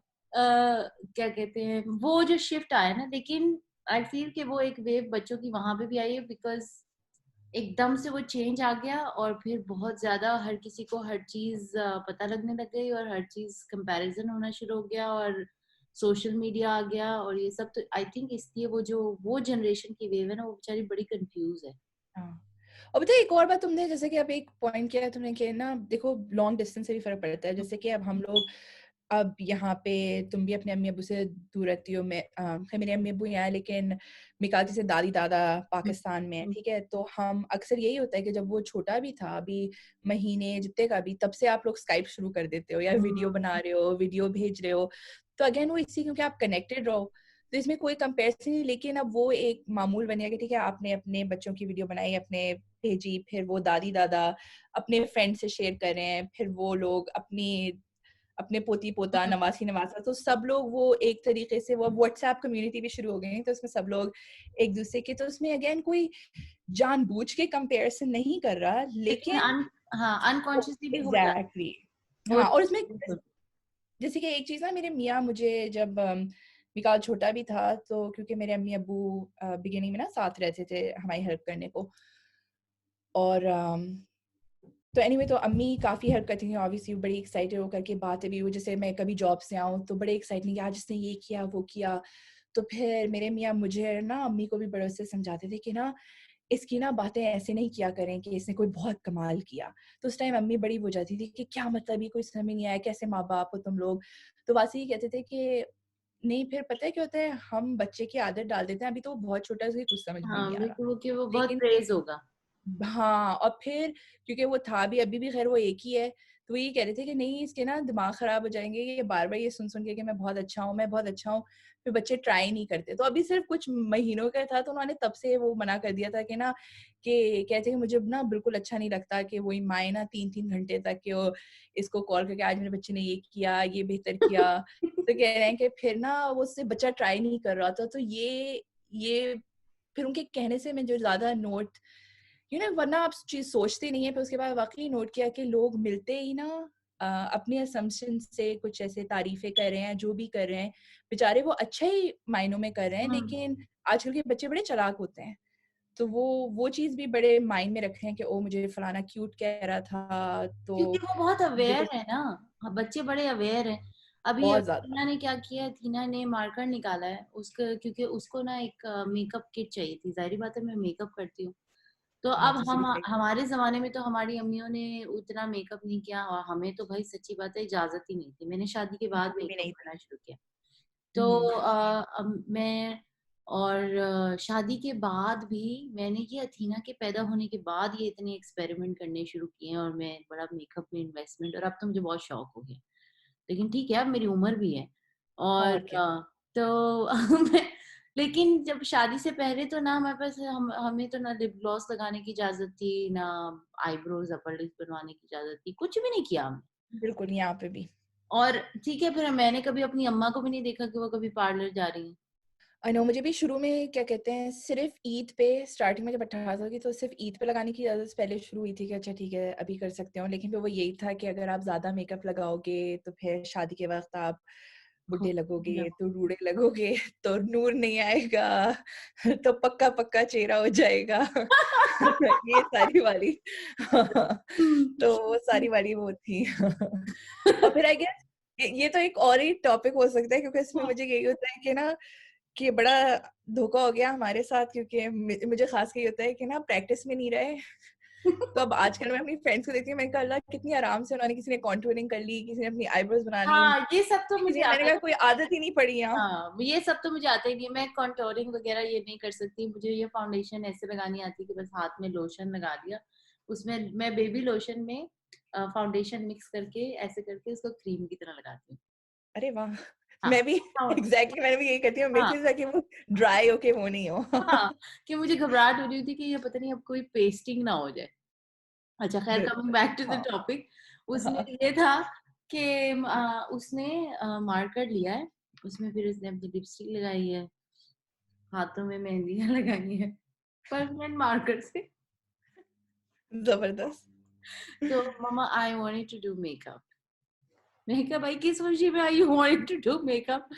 क्या कहते हैं, वो जो शिफ्ट आया ना, लेकिन आई फील कि वो एक वेव बच्चों की वहां पे भी आई है, बिकॉज एकदम से वो चेंज आ गया और फिर बहुत ज्यादा हर किसी को हर चीज पता लगने लग गई और हर चीज कंपैरिजन होना शुरू हो गया और सोशल मीडिया आ गया और ये सब। तो आई थिंक इसलिए वो जनरेशन की वेव है ना, वो बेचारी बड़ी कंफ्यूज है। हाँ। और बताइए एक और बात, तुमने जैसे कि अब एक पॉइंट किया है तुमने कि ना देखो लॉन्ग डिस्टेंस से भी फर्क पड़ता है। जैसे कि अब हम लोग अब यहाँ पे तुम भी अपने अम्मी अब्बू से दूर रहती हो, मैं खैर मेरे अम्मी अब्बू यहाँ है लेकिन मिकाल जैसे दादी दादा हम्म, पाकिस्तान में है, हम्म, ठीक है। तो हम अक्सर यही होता है कि जब वो छोटा भी था, अभी महीने जितने का भी, तब से आप लोग स्काइप शुरू कर देते हो या वीडियो हम्म, बना रहे हो, वीडियो भेज रहे हो। तो अगेन वो इसी क्योंकि आप कनेक्टेड रहो, तो इसमें कोई कंपैरिजन नहीं। लेकिन अब वो एक मामूल बन गया कि ठीक है आपने अपने बच्चों की वीडियो बनाई, अपने भेजी, फिर वो दादी दादा अपने फ्रेंड से शेयर कर रहे हैं, फिर वो लोग अपने पोती पोता हम्म। नवासी नवासा, तो सब लोग वो एक तरीके से वो व्हाट्सएप कम्युनिटी भी शुरू हो गई है, तो उसमें सब लोग एक दूसरे के, तो उसमें अगेन कोई जानबूझ के कंपैरिजन नहीं कर रहा, लेकिन लेकिन हाँ अनकॉन्शियसली भी हो जाता एग्जैक्टली हो हाँ। और उसमें जाता बिल्कुल। जैसे कि एक चीज ना, मेरे मियाँ मुझे जब विकास छोटा भी था, तो क्योंकि मेरे अम्मी अब्बू बिगिनिंग में ना साथ रहते थे हमारी हेल्प करने को, और तो एनीवे तो अम्मी काफ़ी हेल्प करती थी ऑब्वियसली, बड़ी एक्साइटेड होकर के बातें भी, वो जैसे मैं कभी जॉब से आऊँ तो बड़े एक्साइटेड कि आज इसने ये किया वो किया। तो फिर मेरे मियाँ मुझे ना अम्मी को भी बड़े से समझाते थे कि ना इसकी ना बातें ऐसे नहीं किया करें कि इसने कोई बहुत कमाल किया। तो उस टाइम अम्मी बड़ी हो जाती थी कि क्या मतलब, ये कोई समझ नहीं आया, कैसे माँ बाप हो तुम लोग। तो वासी कहते थे कि नहीं, फिर पता है क्या होता है, हम बच्चे की आदत डाल देते हैं, अभी तो वो बहुत छोटा है, उसे कुछ समझ में हाँ नहीं आ रहा, बिल्कुल, वो कि वो बहुत लेकिन प्रेज होगा। हाँ। और फिर क्योंकि वो था भी, अभी भी खैर वो एक ही है, तो वो ये कह रहे थे कि नहीं इसके ना दिमाग खराब हो जाएंगे, ये बार बार ये सुन सुन के कि मैं बहुत अच्छा हूँ मैं बहुत अच्छा हूँ, फिर बच्चे ट्राई नहीं करते। तो अभी सिर्फ कुछ महीनों का था, तो उन्होंने तब से वो मना कर दिया था कि ना, कि कहते हैं कि मुझे ना बिल्कुल अच्छा नहीं लगता कि वही माए ना 3-3 घंटे तक कि वो इसको कॉल करके आज मेरे बच्चे ने ये किया, ये बेहतर किया। तो कह रहे हैं कि फिर ना वो उससे बच्चा ट्राई नहीं कर रहा था। तो ये फिर उनके कहने से मैं जो ज्यादा नोट वरना आप चीज सोचते नहीं है, फिर उसके बाद वाकई नोट किया कि लोग मिलते ही ना अपने असम्पशन से कुछ ऐसे तारीफें कर रहे हैं, जो भी कर रहे हैं बेचारे वो अच्छे ही मायनों में कर रहे हैं, हम्म, लेकिन आजकल के बच्चे बड़े चालाक होते हैं, तो वो चीज भी बड़े माइंड में रख रहे हैं कि ओ मुझे फलाना क्यूट कह रहा था, क्योंकि तो वो बहुत मुझे अवेयर कुछ है ना। हाँ, बच्चे बड़े अवेयर हैं। अभी बहुत ज्यादा। थीना ने क्या किया, थीना ने मार्कर निकाला है उसका, क्योंकि उसको ना एक मेकअप किट चाहिए थी। जाहिर बात है मैं मेकअप करती हूँ, तो हाँ अब तो हम सही सही हमारे जमाने में तो हमारी अम्मियों ने उतना मेकअप नहीं किया और हमें तो भाई सच्ची बात है इजाजत ही नहीं थी। मैंने शादी के बाद मुझे भी मेकअप नहीं करना थी। शुरू किया। तो हम्म। मैं और शादी के बाद भी मैंने ये अथीना के पैदा होने के बाद ये इतने एक्सपेरिमेंट करने शुरू किए हैं और मैं बड़ा मेकअप में इन्वेस्टमेंट, और अब तो मुझे बहुत शौक हो गया। लेकिन ठीक है अब मेरी उम्र भी है और और क्या। तो लेकिन जब शादी से पहले तो ना हमारे पास हमें तो ना लिप ग्लॉस लगाने की इजाजत थी, ना आईब्रोज अपर लिप्स बनवाने की इजाजत थी, कुछ भी नहीं किया हमने। बिल्कुल यहाँ पे भी। और ठीक है फिर मैंने कभी अपनी अम्मा को भी नहीं देखा कि वो कभी पार्लर जा रही है। आई नो, मुझे भी शुरू में क्या कहते हैं सिर्फ ईद पे, स्टार्टिंग में जब 18 साल की तो सिर्फ ईद पे लगाने की इजाजत पहले शुरू हुई थी कि अच्छा ठीक है अभी कर सकते हो, लेकिन फिर वो यही था कि अगर आप ज्यादा मेकअप लगाओगे तो फिर शादी के वक्त आप बुढ़े लगोगे, तो बूढ़े लगोगे, तो नूर नहीं आएगा, तो पक्का पक्का चेहरा हो जाएगा। ये सारी वाली तो वो सारी वाली वो थी। और फिर आई गेस ये तो एक और ही टॉपिक हो सकता है, क्योंकि इसमें मुझे यही होता है कि ना कि बड़ा धोखा हो गया हमारे साथ, क्योंकि मुझे खास ये होता है कि ना प्रैक्टिस में नहीं रहे, तो अब आजकल मैं अपनी फ्रेंड्स को देखती हूँ, मैंने कहा अल्लाह कितनी आराम से उन्होंने, किसी ने कॉन्टूरिंग कर ली, किसी ने अपनी आईब्रोज बना ली, हाँ, ये सब तो किसी मुझे ने, मैंने आता कहा है। कोई आदत ही नहीं पड़ी यहाँ। हाँ, ये सब तो मुझे आता ही नहीं है। मैं कंटूरिंग वगैरह ये नहीं कर सकती। मुझे ये फाउंडेशन ऐसे लगानी आती है कि बस हाथ में लोशन लगा दिया, उसमें मैं बेबी लोशन में फाउंडेशन मिक्स करके ऐसे करके उसको क्रीम की तरह लगाती हूँ। अरे वाह! हाँ, मैं भी हाँ, एग्जैक्टली मैंने भी यही करती हूँ, हाँ, मिक्स ताकि वो ड्राई होके वो नहीं हो। हाँ, कि मुझे घबराहट हो रही थी कि ये पता नहीं अब कोई पेस्टिंग ना हो जाए। अच्छा, खैर कमिंग बिल्कुल। बैक टू द हाँ, टॉपिक, उसमें हाँ। ये था कि उसने मार्कर लिया है, उसमें फिर उसने अपनी लिपस्टिक लगाई है, हाथों में मेहंदियाँ लगाई हैं, परमानेंट मार्कर से। जबरदस्त। तो mama I wanted to do makeup. मैंने कहा भाई किस खुशी में I wanted to do makeup,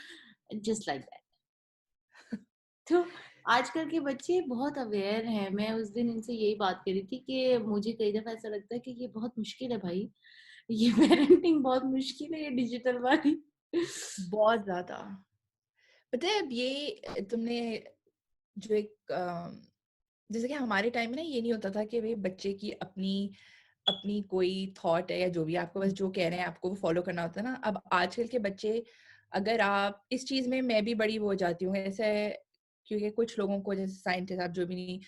just like that. तो आजकल के बच्चे बहुत अवेयर हैं। मैं उस दिन इनसे यही बात कर रही थी कि मुझे कई दफा ऐसा लगता है कि ये बहुत मुश्किल है भाई, ये पेरेंटिंग बहुत मुश्किल है ये डिजिटल वाली। बहुत ज्यादा। पता है अब ये तुमने जो एक जैसे कि हमारे टाइम में ना ये नहीं होता था कि भाई बच्चे की अपनी अपनी कोई थॉट है या जो भी, आपको बस जो कह रहे हैं आपको वो फॉलो करना होता है ना। अब आजकल के बच्चे, अगर आप इस चीज में, मैं भी बड़ी वो हो जाती हूँ ऐसे, क्योंकि कुछ लोगों को जैसे साइंटिस्ट, आप जो भी नहीं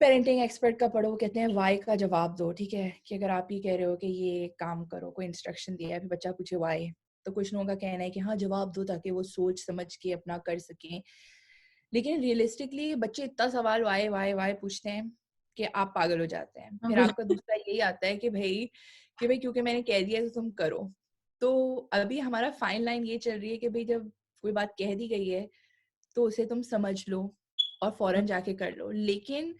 पेरेंटिंग एक्सपर्ट का पढ़ो, वो कहते हैं वाई का जवाब दो, ठीक है, कि अगर आप ये कह रहे हो कि ये काम करो, कोई इंस्ट्रक्शन दिया है, फिर बच्चा पूछे वाई, तो कुछ लोगों का कहना है कि हाँ जवाब दो ताकि वो सोच समझ के अपना कर सकें। लेकिन रियलिस्टिकली बच्चे इतना सवाल वाई वाई वाई पूछते हैं कि आप पागल हो जाते हैं। फिर आपका दूसरा यही आता है कि भाई क्योंकि मैंने कह दिया तो तुम करो। तो अभी हमारा फाइन लाइन ये चल रही है कि भाई जब कोई बात कह दी गई है तो उसे तुम समझ लो और फौरन जाके कर लो। लेकिन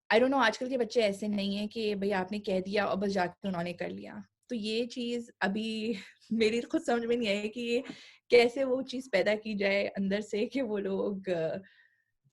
आई डोंट नो, आजकल के बच्चे ऐसे नहीं है कि भाई आपने कह दिया और बस जाके उन्होंने कर लिया। तो ये चीज अभी मेरी खुद समझ में नहीं आई कि ये कैसे वो चीज पैदा की जाए अंदर से कि वो लोग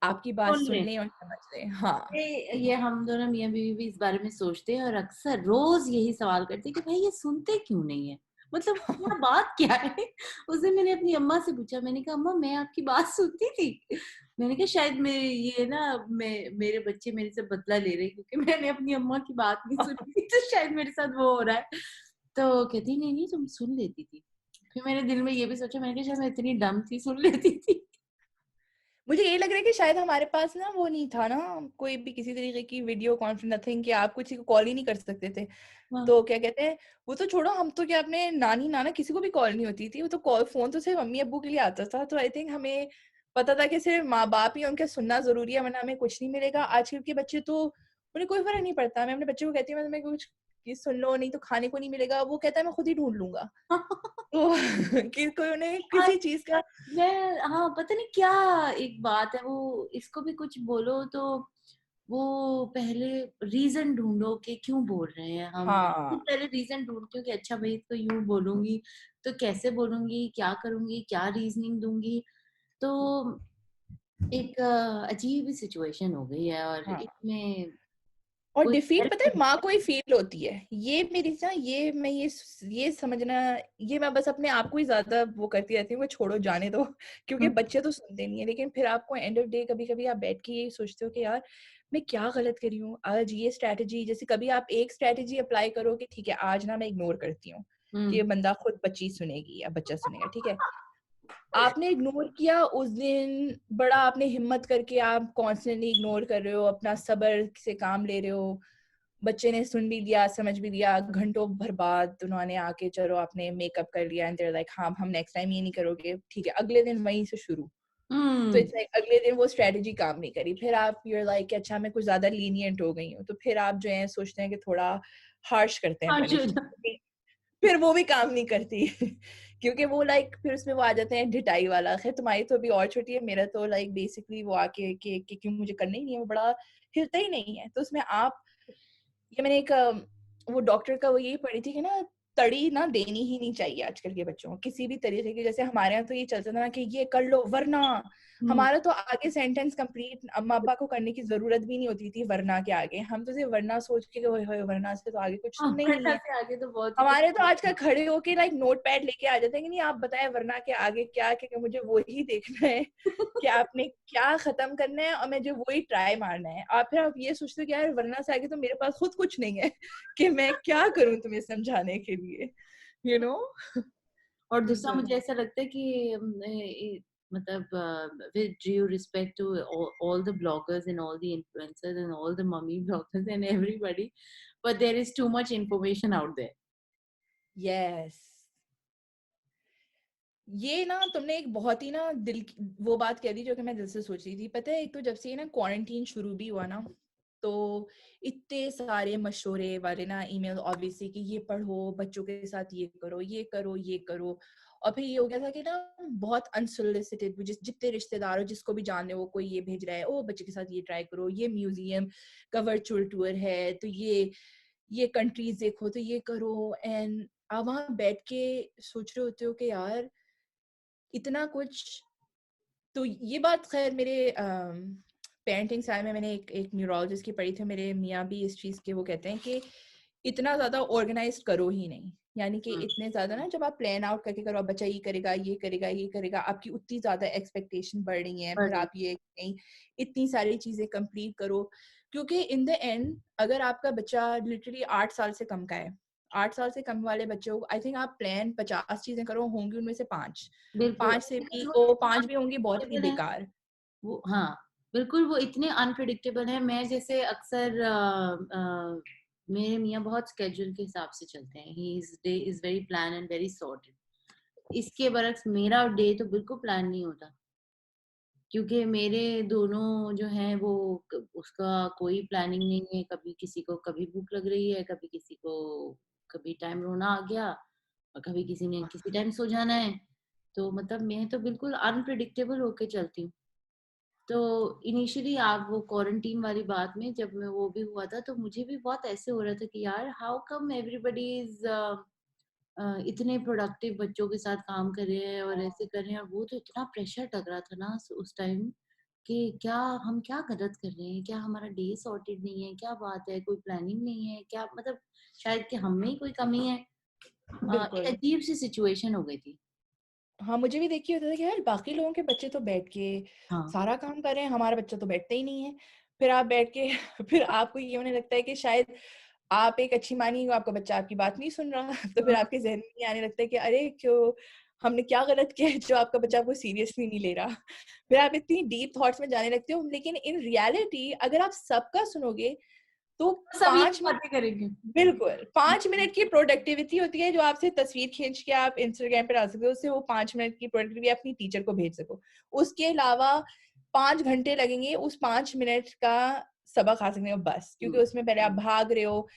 आपकी बात सुन सुन ले। लें और समझ लें। हाँ, ये हम दोनों मियाँ बीवी भी इस बारे में सोचते हैं और अक्सर रोज यही सवाल करते हैं कि भाई ये सुनते क्यों नहीं है, मतलब क्या बात क्या है। उस दिन मैंने अपनी अम्मा से पूछा, मैंने कहा अम्मा मैं आपकी बात सुनती थी। मैंने कहा शायद मैं ये ना मेरे बच्चे मेरे से बदला ले रहे हैं क्योंकि मैंने अपनी अम्मा की बात नहीं सुनी थी, तो शायद मेरे साथ वो हो रहा है। तो कहती नहीं नहीं तुम सुन लेती थी। फिर मैंने दिल में ये भी सोचा, मैंने कहा शायद मैं इतनी डम थी, सुन लेती थी। मुझे ये लग रहा है कि शायद हमारे पास ना वो नहीं था ना, कोई भी किसी तरीके की वीडियो कॉन्फ्रेंस, नथिंग, कि आप किसी को कॉल ही नहीं कर सकते थे। हाँ। तो क्या कहते हैं, वो तो छोड़ो, हम तो क्या अपने नानी नाना किसी को भी कॉल नहीं होती थी, वो तो कॉल फोन तो सिर्फ मम्मी अब्बू के लिए आता था। तो आई थिंक हमें पता था कि सिर्फ माँ बाप ही उनका सुनना जरूरी है, वरना हमें कुछ नहीं मिलेगा। आजकल के बच्चे तो उन्हें कोई फर्क नहीं पड़ता। मैं अपने बच्चे को कहती हूँ मैं तुम्हें कुछ ये सुन लो, नहीं तो खाने को नहीं मिलेगा, वो कहता है मैं खुद ही ढूंढ लूंगा। तो कि कोई उन्हें किसी चीज का, मैं हाँ पता नहीं क्या एक बात है, वो इसको भी कुछ बोलो तो वो पहले रीजन ढूंढो कि क्यों बोल रहे हैं हम। हाँ, खुद पहले रीजन ढूंढती हूँ कि अच्छा भाई इसको यूं बोलूंगी तो कैसे बोलूंगी, क्या करूंगी, क्या रीजनिंग दूंगी। तो एक अजीब ही सिचुएशन हो गई है और हाँ। इसमें और कोई डिफीट पता है help माँ को ही फील होती है। ये मेरी ना, ये मैं ये समझना, ये मैं बस अपने आप को ही ज्यादा वो करती रहती हूँ कि छोड़ो जाने दो, क्योंकि नहीं। बच्चे तो सुनते नहीं है। लेकिन फिर आपको एंड ऑफ डे कभी कभी आप बैठ के ये सोचते हो कि यार मैं क्या गलत करी हूँ आज। ये स्ट्रैटेजी, जैसे कभी आप एक स्ट्रैटेजी अप्लाई करो कि ठीक है आज ना मैं इग्नोर करती हूँ कि ये हम्म। बंदा खुद बच्ची सुनेगी या बच्चा सुनेगा, ठीक है, आपने इग्नोर किया उस दिन, बड़ा आपने हिम्मत करके आप कॉन्स्टेंटली इग्नोर कर रहे हो, अपना सब्र से काम ले रहे हो, बच्चे ने सुन भी लिया, समझ भी लिया, घंटों भर बाद उन्होंने आके चलो आपने मेकअप कर लिया एंड देयर लाइक हाँ हम नेक्स्ट टाइम ये नहीं करोगे, ठीक है, अगले दिन वहीं से शुरू। तो हम्म। इट्स लाइक अगले दिन वो स्ट्रेटजी काम नहीं करी, फिर आप यूर लाइक अच्छा मैं कुछ ज्यादा लीनियंट हो गई हूँ, तो फिर आप जो है सोचते हैं कि थोड़ा हार्श करते हैं हाँ पनिशमेंट, फिर वो भी काम नहीं करती क्योंकि वो लाइक फिर उसमें वो आ जाते हैं ढिटाई वाला। खैर तुम्हारी तो अभी और छोटी है, मेरा तो लाइक बेसिकली वो आके कि क्यों मुझे करना ही नहीं है, वो बड़ा हिलता ही नहीं है। तो उसमें आप, ये मैंने एक वो डॉक्टर का वो यही पढ़ी थी कि ना तड़ी ना देनी ही नहीं चाहिए आजकल के बच्चों को किसी भी तरीके की। जैसे हमारे यहाँ तो ये चलता था ना कि ये कर लो वरना, हमारा तो आगे सेंटेंस कंप्लीट अम्मा अब्बा को करने की जरूरत भी नहीं होती थी वरना के आगे। हम तो सिर्फ वरना सोच के होए होए वरना से तो आगे कुछ सुनने ही नहीं वरना है। से आगे तो बहुत ही हमारे तो कुछ। आजकल खड़े होके लाइक नोटपैड लेके आ जाते हैं कि नहीं आप बताएं वरना के आगे क्या, क्योंकि मुझे वही देखना है कि आपने क्या खत्म करना है और मुझे वही ट्राई मारना है। और फिर आप ये सोचते हो कि यार वरना से आगे तो मेरे पास खुद कुछ नहीं है कि मैं क्या करूं तुम्हें समझाने के लिए, you know? और दूसरा तो मुझे ऐसा लगता है कि मतलब with due respect to all the bloggers and all the influencers and all the mummy bloggers and everybody, but there is too much information out there. Yes, ये ना तुमने एक बहुत ही ना वो बात कह दी जो कि मैं दिल से सोच रही थी। पता है एक तो जब से ये ना क्वारंटीन शुरू भी हुआ ना, तो इतने सारे मशवरे वाले ना ईमेल ऑब्वियसली कि ये पढ़ो, बच्चों के साथ ये करो, ये करो, ये करो। और फिर ये हो गया था कि ना बहुत अनसोलिसिटेड जितने रिश्तेदार हो जिसको भी जान ले वो कोई ये भेज रहा है, ओ बच्चे के साथ ये ट्राई करो, ये म्यूजियम का वर्चुअल टूर है, तो ये कंट्रीज देखो, तो ये करो। एंड आप वहां बैठ के सोच रहे होते हो कि यार इतना कुछ। तो ये बात खैर मेरे पेरेंटिंग साइड में मैंने एक न्यूरोलॉजिस्ट की पढ़ी थी, मेरे मियाँ भी इस चीज़ के वो कहते हैं कि इतना ज़्यादा ऑर्गेनाइज करो ही नहीं। यानी कि इतने ज़्यादा ना जब आप प्लान आउट करके करो, बच्चा ये करेगा ये करेगा ये करेगा, आपकी उतनी ज़्यादा एक्सपेक्टेशन बढ़ रही है, फिर But आप ये नहीं इतनी सारी चीज़ें कंप्लीट करो। क्योंकि इन द एंड अगर आपका बच्चा लिटरली 8 साल से कम का है, 8 साल से कम वाले बच्चों को आई थिंक आप प्लान 50 चीज़ें करो, होंगी उनमें से 5, बिल्कुल 5 से भी वो वो इतने 5 भी होंगी बहुत ही unpredictable हैं, बेकार। वो हाँ बिल्कुल वो इतने अनप्रिडिक्टेबल है। मैं जैसे अक्सर मेरे मियाँ बहुत स्केड्यूल के हिसाब से चलते हैं। He is day is very plan and very sorted. इसके बरक्स मेरा डे तो बिल्कुल प्लान नहीं होता, क्योंकि मेरे दोनों जो हैं वो उसका कोई प्लानिंग नहीं है। कभी किसी को कभी भूख लग रही है, कभी किसी को कभी टाइम रोना आ गया, और कभी किसी ने किसी टाइम सो जाना है। तो मतलब मैं तो बिल्कुल अनप्रिडिक्टेबल होके चलती हूँ। तो इनिशियली आप वो क्वारंटीन वाली बात में जब मैं वो भी हुआ था तो मुझे भी बहुत ऐसे हो रहा था कि यार हाउ कम एवरीबॉडी इज इतने प्रोडक्टिव बच्चों के साथ काम कर रहे हैं और ऐसे कर रहे हैं। और वो तो इतना प्रेशर लग रहा था ना उस टाइम कि क्या हम क्या गलत कर रहे हैं, क्या हमारा डे सॉर्टेड नहीं है, क्या बात है, कोई प्लानिंग नहीं है क्या, मतलब शायद कि हम में ही कोई कमी है। एक बिल्कुल। अजीब सी सिचुएशन हो गई थी। हाँ, मुझे भी देखिए होता था कि यार बाकी लोगों के बच्चे तो बैठ के हाँ सारा काम कर रहे हैं, हमारा बच्चा तो बैठता ही नहीं है। फिर आप बैठ के फिर आपको ये होने लगता है कि शायद आप एक अच्छी माँ नहीं हो, आपका बच्चा आपकी बात नहीं सुन रहा। तो फिर आपके ज़हन में ये आने लगता है कि अरे क्यों, हमने क्या गलत किया है जो आपका बच्चा आपको सीरियसली नहीं ले रहा। फिर आप इतनी डीप थॉट्स में जाने लगते हो। लेकिन इन रियलिटी अगर आप सबका सुनोगे तो सब यही 5 मिनट, बातें करेंगे। बिल्कुल 5 मिनट की प्रोडक्टिविटी होती है जो आपसे तस्वीर खींच के आप इंस्टाग्राम पे डाल सकते हो, उससे वो 5 मिनट की प्रोडक्टिविटी अपनी टीचर को भेज सको। उसके अलावा 5 घंटे लगेंगे उस 5 मिनट का सबक हासिल करने में बस, क्योंकि उसमें पहले आप भाग रहे हो,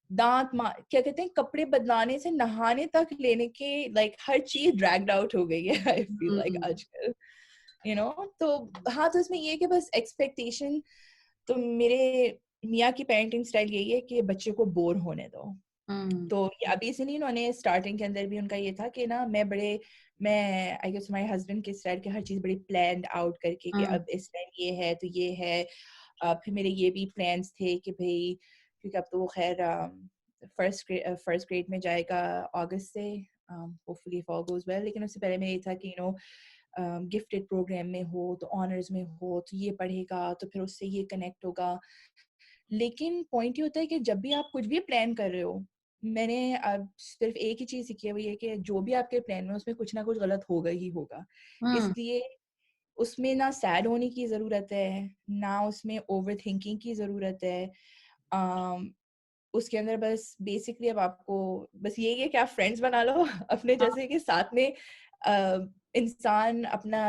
क्या कहते हैं, कपड़े बदलाने से नहाने तक लेने के लाइक हर चीज ड्रैग्ड आउट हो गई है। आई फील लाइक आजकल, यू नो। तो हाँ, तो इसमें ये है कि बस एक्सपेक्टेशन, तो मेरे मियाँ की पेरेंटिंग स्टाइल यही है कि बच्चे को बोर होने दो। तो ये अभी से नहीं, उन्होंने स्टार्टिंग के अंदर भी उनका ये था कि ना मैं आई गेस हमारे हस्बैंड के स्टाइल के हर चीज बड़ी प्लान्ड आउट करके कि अब इस टाइम ये है तो ये है। फिर मेरे ये भी प्लान्स थे कि भाई, क्योंकि अब तो वो खैर फर्स्ट ग्रेड में जाएगा अगस्त से, hopefully if all goes well. लेकिन उससे पहले मेरा ये था कि गिफ्टेड प्रोग्राम में हो तो ऑनर्स में हो तो ये पढ़ेगा तो फिर उससे ये कनेक्ट होगा। लेकिन पॉइंट ये होता है कि जब भी आप कुछ भी प्लान कर रहे हो, मैंने अब सिर्फ एक ही चीज सीखी है, वो ये कि जो भी आपके प्लान में उसमें कुछ ना कुछ गलत होगा ही होगा। इसलिए उसमें ना सैड होने की जरूरत है, ना उसमें ओवर थिंकिंग की जरूरत है। उसके अंदर बस बेसिकली अब आपको बस यही है कि आप फ्रेंड्स बना लो अपने जैसे, कि साथ में इंसान अपना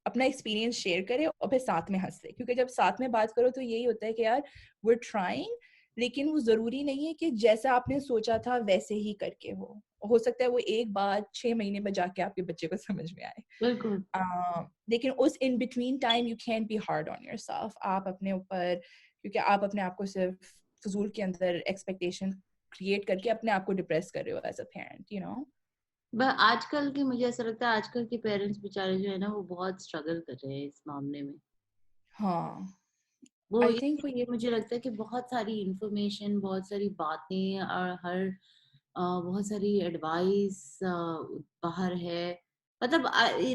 अपना एक्सपीरियंस शेयर करे और फिर साथ में हंसे। क्योंकि जब साथ में बात करो तो यही होता है कि यार we're ट्राइंग, लेकिन वो जरूरी नहीं है कि जैसा आपने सोचा था वैसे ही करके हो सकता है वो एक बात 6 महीने में जाके आपके बच्चे को समझ में आए। बिल्कुल। लेकिन उस in between time you can be hard on yourself. आप अपने ऊपर, क्योंकि आप अपने आप को सिर्फ फजूल के अंदर एक्सपेक्टेशन क्रिएट करके अपने आप को डिप्रेस कर रहे हो as a parent, you know. आजकल के, मुझे ऐसा लगता है आजकल के पेरेंट्स बेचारे जो है ना वो बहुत स्ट्रगल कर रहे हैं इस मामले में। हाँ, वो आई थिंक वो इसलिए ये मुझे लगता है कि बहुत सारी इंफॉर्मेशन, बहुत सारी बातें और बहुत सारी एडवाइस बाहर है। मतलब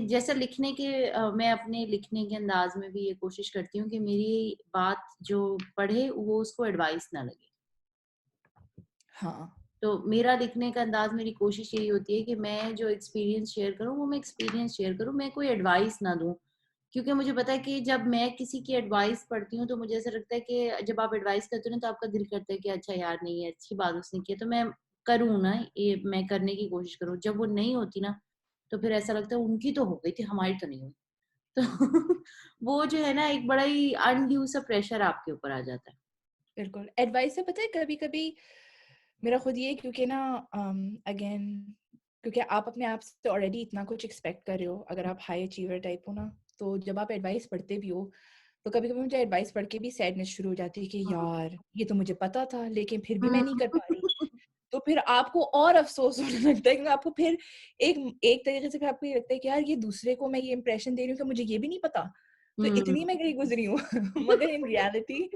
जैसा लिखने के मैं अपने लिखने के अंदाज में भी ये कोशिश करती हूँ कि मेरी बात जो पढ़े वो उसको एडवाइस ना लगे। हाँ, तो मेरा लिखने का अंदाज, मेरी कोशिश यही होती है कि मैं जो एक्सपीरियंस शेयर करूँ वो मैं एक्सपीरियंस शेयर करूँ, मैं कोई एडवाइस ना दूँ। क्योंकि मुझे पता है कि जब मैं किसी की एडवाइस पढ़ती हूँ तो मुझे ऐसा लगता है कि जब आप एडवाइस करते हो ना तो आपका दिल करता है कि अच्छा यार नहीं है, अच्छी बात उसने की है तो मैं करूँ ना, ये मैं करने की कोशिश करूँ। जब वो नहीं होती ना तो फिर ऐसा लगता है उनकी तो हो गई थी, हमारी तो नहीं हुई। तो वो जो है ना एक बड़ा ही अनड्यू सा प्रेशर आपके ऊपर आ जाता है। बिल्कुल। एडवाइस से पता है कभी-कभी मेरा खुद ये, क्योंकि ना अगेन, क्योंकि आप अपने आप से ऑलरेडी इतना कुछ एक्सपेक्ट कर रहे हो, अगर आप हाई अचीवर टाइप हो ना, तो जब आप एडवाइस पढ़ते भी हो तो कभी-कभी मुझे एडवाइस पढ़ के भी सैडनेस शुरू हो जाती है कि यार ये तो मुझे पता था लेकिन फिर भी मैं नहीं कर पा रही। तो फिर आपको और अफ़सोस होने लगता है कि आपको फिर एक एक तरीके से फिर आपको ये लगता है कि यार ये दूसरे को मैं ये इंप्रेशन दे रही हूँ कि मुझे ये भी नहीं पता। तो हुँ। इतनी मैं गई गुज़री हूँ। मगर इन रियलिटी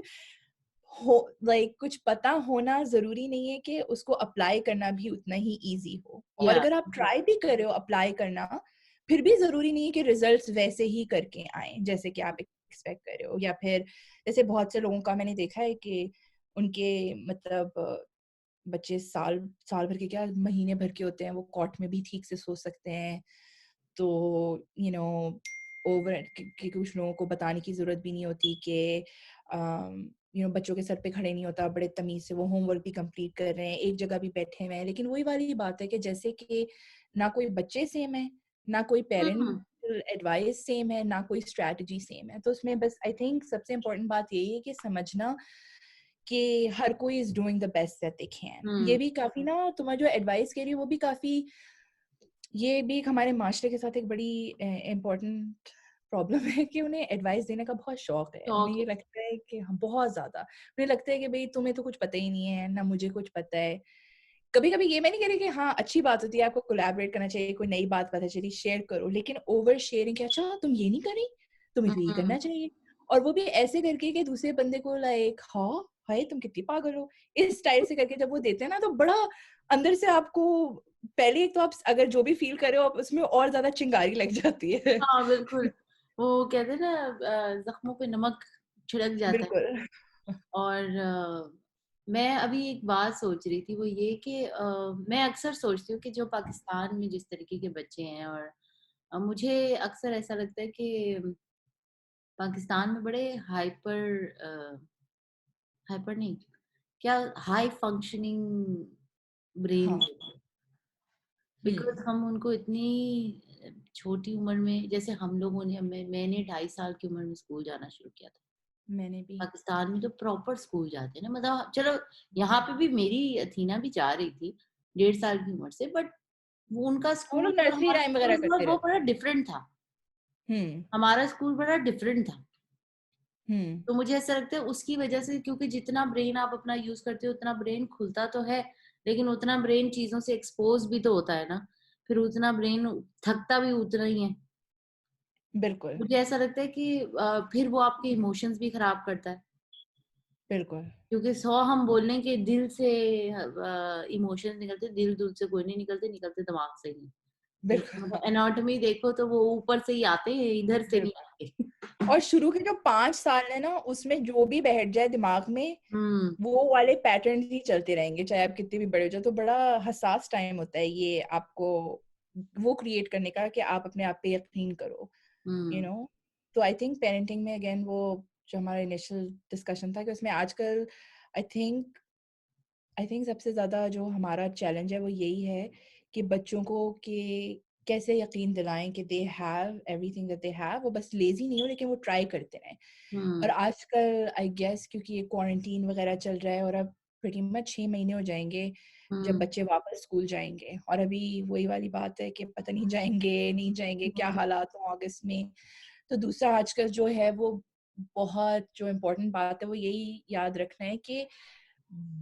हो, लाइक कुछ पता होना ज़रूरी नहीं है कि उसको अप्लाई करना भी उतना ही ईज़ी हो। और या अगर आप ट्राई भी कर रहे हो अप्लाई करना, फिर भी ज़रूरी नहीं है कि रिज़ल्ट्स वैसे ही करके आएँ, जैसे कि आप एक्सपेक्ट कर रहे हो। या फिर जैसे बहुत से लोगों का मैंने देखा है कि उनके मतलब बच्चे साल साल भर के क्या महीने भर के होते हैं, वो कॉट में भी ठीक से सो सकते हैं। तो यू नो ओवर कि कुछ लोगों को बताने की ज़रूरत भी नहीं होती कि बच्चों के सर पे खड़े नहीं होता, बड़े तमीज़ से वो होमवर्क भी कंप्लीट कर रहे हैं, एक जगह भी बैठे हुए हैं। लेकिन वही वाली बात है कि जैसे कि ना कोई बच्चे सेम है, ना कोई हुँ, पेरेंटल एडवाइस सेम है, ना कोई स्ट्रैटेजी सेम है। तो उसमें बस आई थिंक सबसे इम्पोर्टेंट बात यही है कि समझना कि हर कोई is doing the best that they can. ये हुँ। भी काफ़ी ना, तुम्हारा जो एडवाइस कह रही हो वो भी काफ़ी, ये भी एक हमारे माशरे के साथ एक बड़ी इम्पोर्टेंट प्रॉब्लम है कि उन्हें एडवाइस देने का बहुत शौक है। उन्हें शौक ये लगता है कि हाँ, बहुत ज़्यादा। उन्हें लगता है कि भई तुम्हें तो कुछ पता ही नहीं है, ना मुझे कुछ पता है। कभी-कभी ये मैं नहीं कह रही कि हाँ, अच्छी बात होती है, आपको कोलैबोरेट करना चाहिए, कोई नई बात पता चली शेयर करो, लेकिन ओवर शेयरिंग कि अच्छा तुम ये नहीं करी? तुम्हें तो ये हुँ। करना चाहिए। और वो भी ऐसे करके कि दूसरे बंदे को लाइक हाँ, हाय तुम कितनी पागल हो। इस स्टाइल से करके जब वो देते हैं ना तो बड़ा अंदर से आपको, पहले एक तो आप अगर जो भी फ़ील कर रहे हो आप उसमें और ज़्यादा चिंगारी लग जाती है। हाँ, बिल्कुल। वो कहते हैं ना ज़ख्मों पे नमक छिड़क जाता है। बिल्कुल। और मैं अभी एक बात सोच रही थी वो ये कि मैं अक्सर सोचती हूँ कि जो पाकिस्तान में जिस तरीके के बच्चे हैं और मुझे अक्सर ऐसा लगता है कि पाकिस्तान में बड़े हाइपर नहीं, क्या हाई फंक्शनिंग हाँ। ब्रेन्स होते हैं। बिकॉज़ हुँ, हम उनको इतनी छोटी उम्र में, जैसे हम लोगों ने मैंने 2.5 साल की उम्र में स्कूल जाना शुरू किया था। मैंने भी। पाकिस्तान में तो प्रॉपर स्कूल जाते हैं ना, मतलब चलो यहाँ पे भी मेरी अथीना भी जा रही थी 1.5 साल की उम्र से, बट वो उनका वो स्कूल लोग और नर्सरी हमारा राइम वगैरह स्कूल जो है करते वो रहते बड़ा हैं। डिफरेंट था। हुँ, हमारा स्कूल बड़ा डिफरेंट था। हुँ, तो मुझे ऐसा लगता है उसकी वजह से, क्योंकि जितना ब्रेन आप अपना यूज़ करते हो उतना ब्रेन खुलता तो है, लेकिन उतना ब्रेन चीज़ों से एक्सपोज़ भी तो होता है ना, फिर उतना ब्रेन थकता भी उतना ही है। बिल्कुल, मुझे ऐसा लगता है कि फिर वो आपके इमोशंस भी खराब करता है, बिल्कुल, क्योंकि 100 हम बोल लें कि दिल से इमोशंस निकलते, दिल से कोई नहीं निकलते, निकलते दिमाग से ही। बिल्कुल, मतलब एनाटॉमी देखो तो वो ऊपर से ही आते हैं, इधर से नहीं बिल्कुल। आते। और शुरू के जो 5 साल है ना, उसमें जो भी बैठ जाए दिमाग में, हुँ, वो वाले पैटर्न्स ही चलते रहेंगे, चाहे आप कितने भी बड़े हो जाओ। तो बड़ा हसास टाइम होता है ये आपको वो क्रिएट करने का कि आप अपने आप पे यकीन करो, यू हुँ, नो? तो आई थिंक पेरेंटिंग में अगेन वो जो हमारा इनिशियल डिस्कशन था कि उसमें आजकल आई थिंक सबसे ज़्यादा जो हमारा चैलेंज है वो यही है कि बच्चों को कि कैसे यकीन दिलाएँ कि they have everything that they have, वो बस लेज़ी नहीं हो लेकिन वो ट्राई करते रहें। और हुँ, आजकल आई गेस क्योंकि ये क्वारंटीन वगैरह चल रहा है और अब प्रीटी मच 6 महीने हो जाएँगे जब हुँ, बच्चे वापस स्कूल जाएँगे और अभी वही वाली बात है कि पता नहीं जाएँगे, नहीं जाएँगे, क्या हुँ, हालात हों अगस्त में। तो दूसरा आजकल जो है वो बहुत जो इम्पोर्टेंट बात है वो यही याद रखना है कि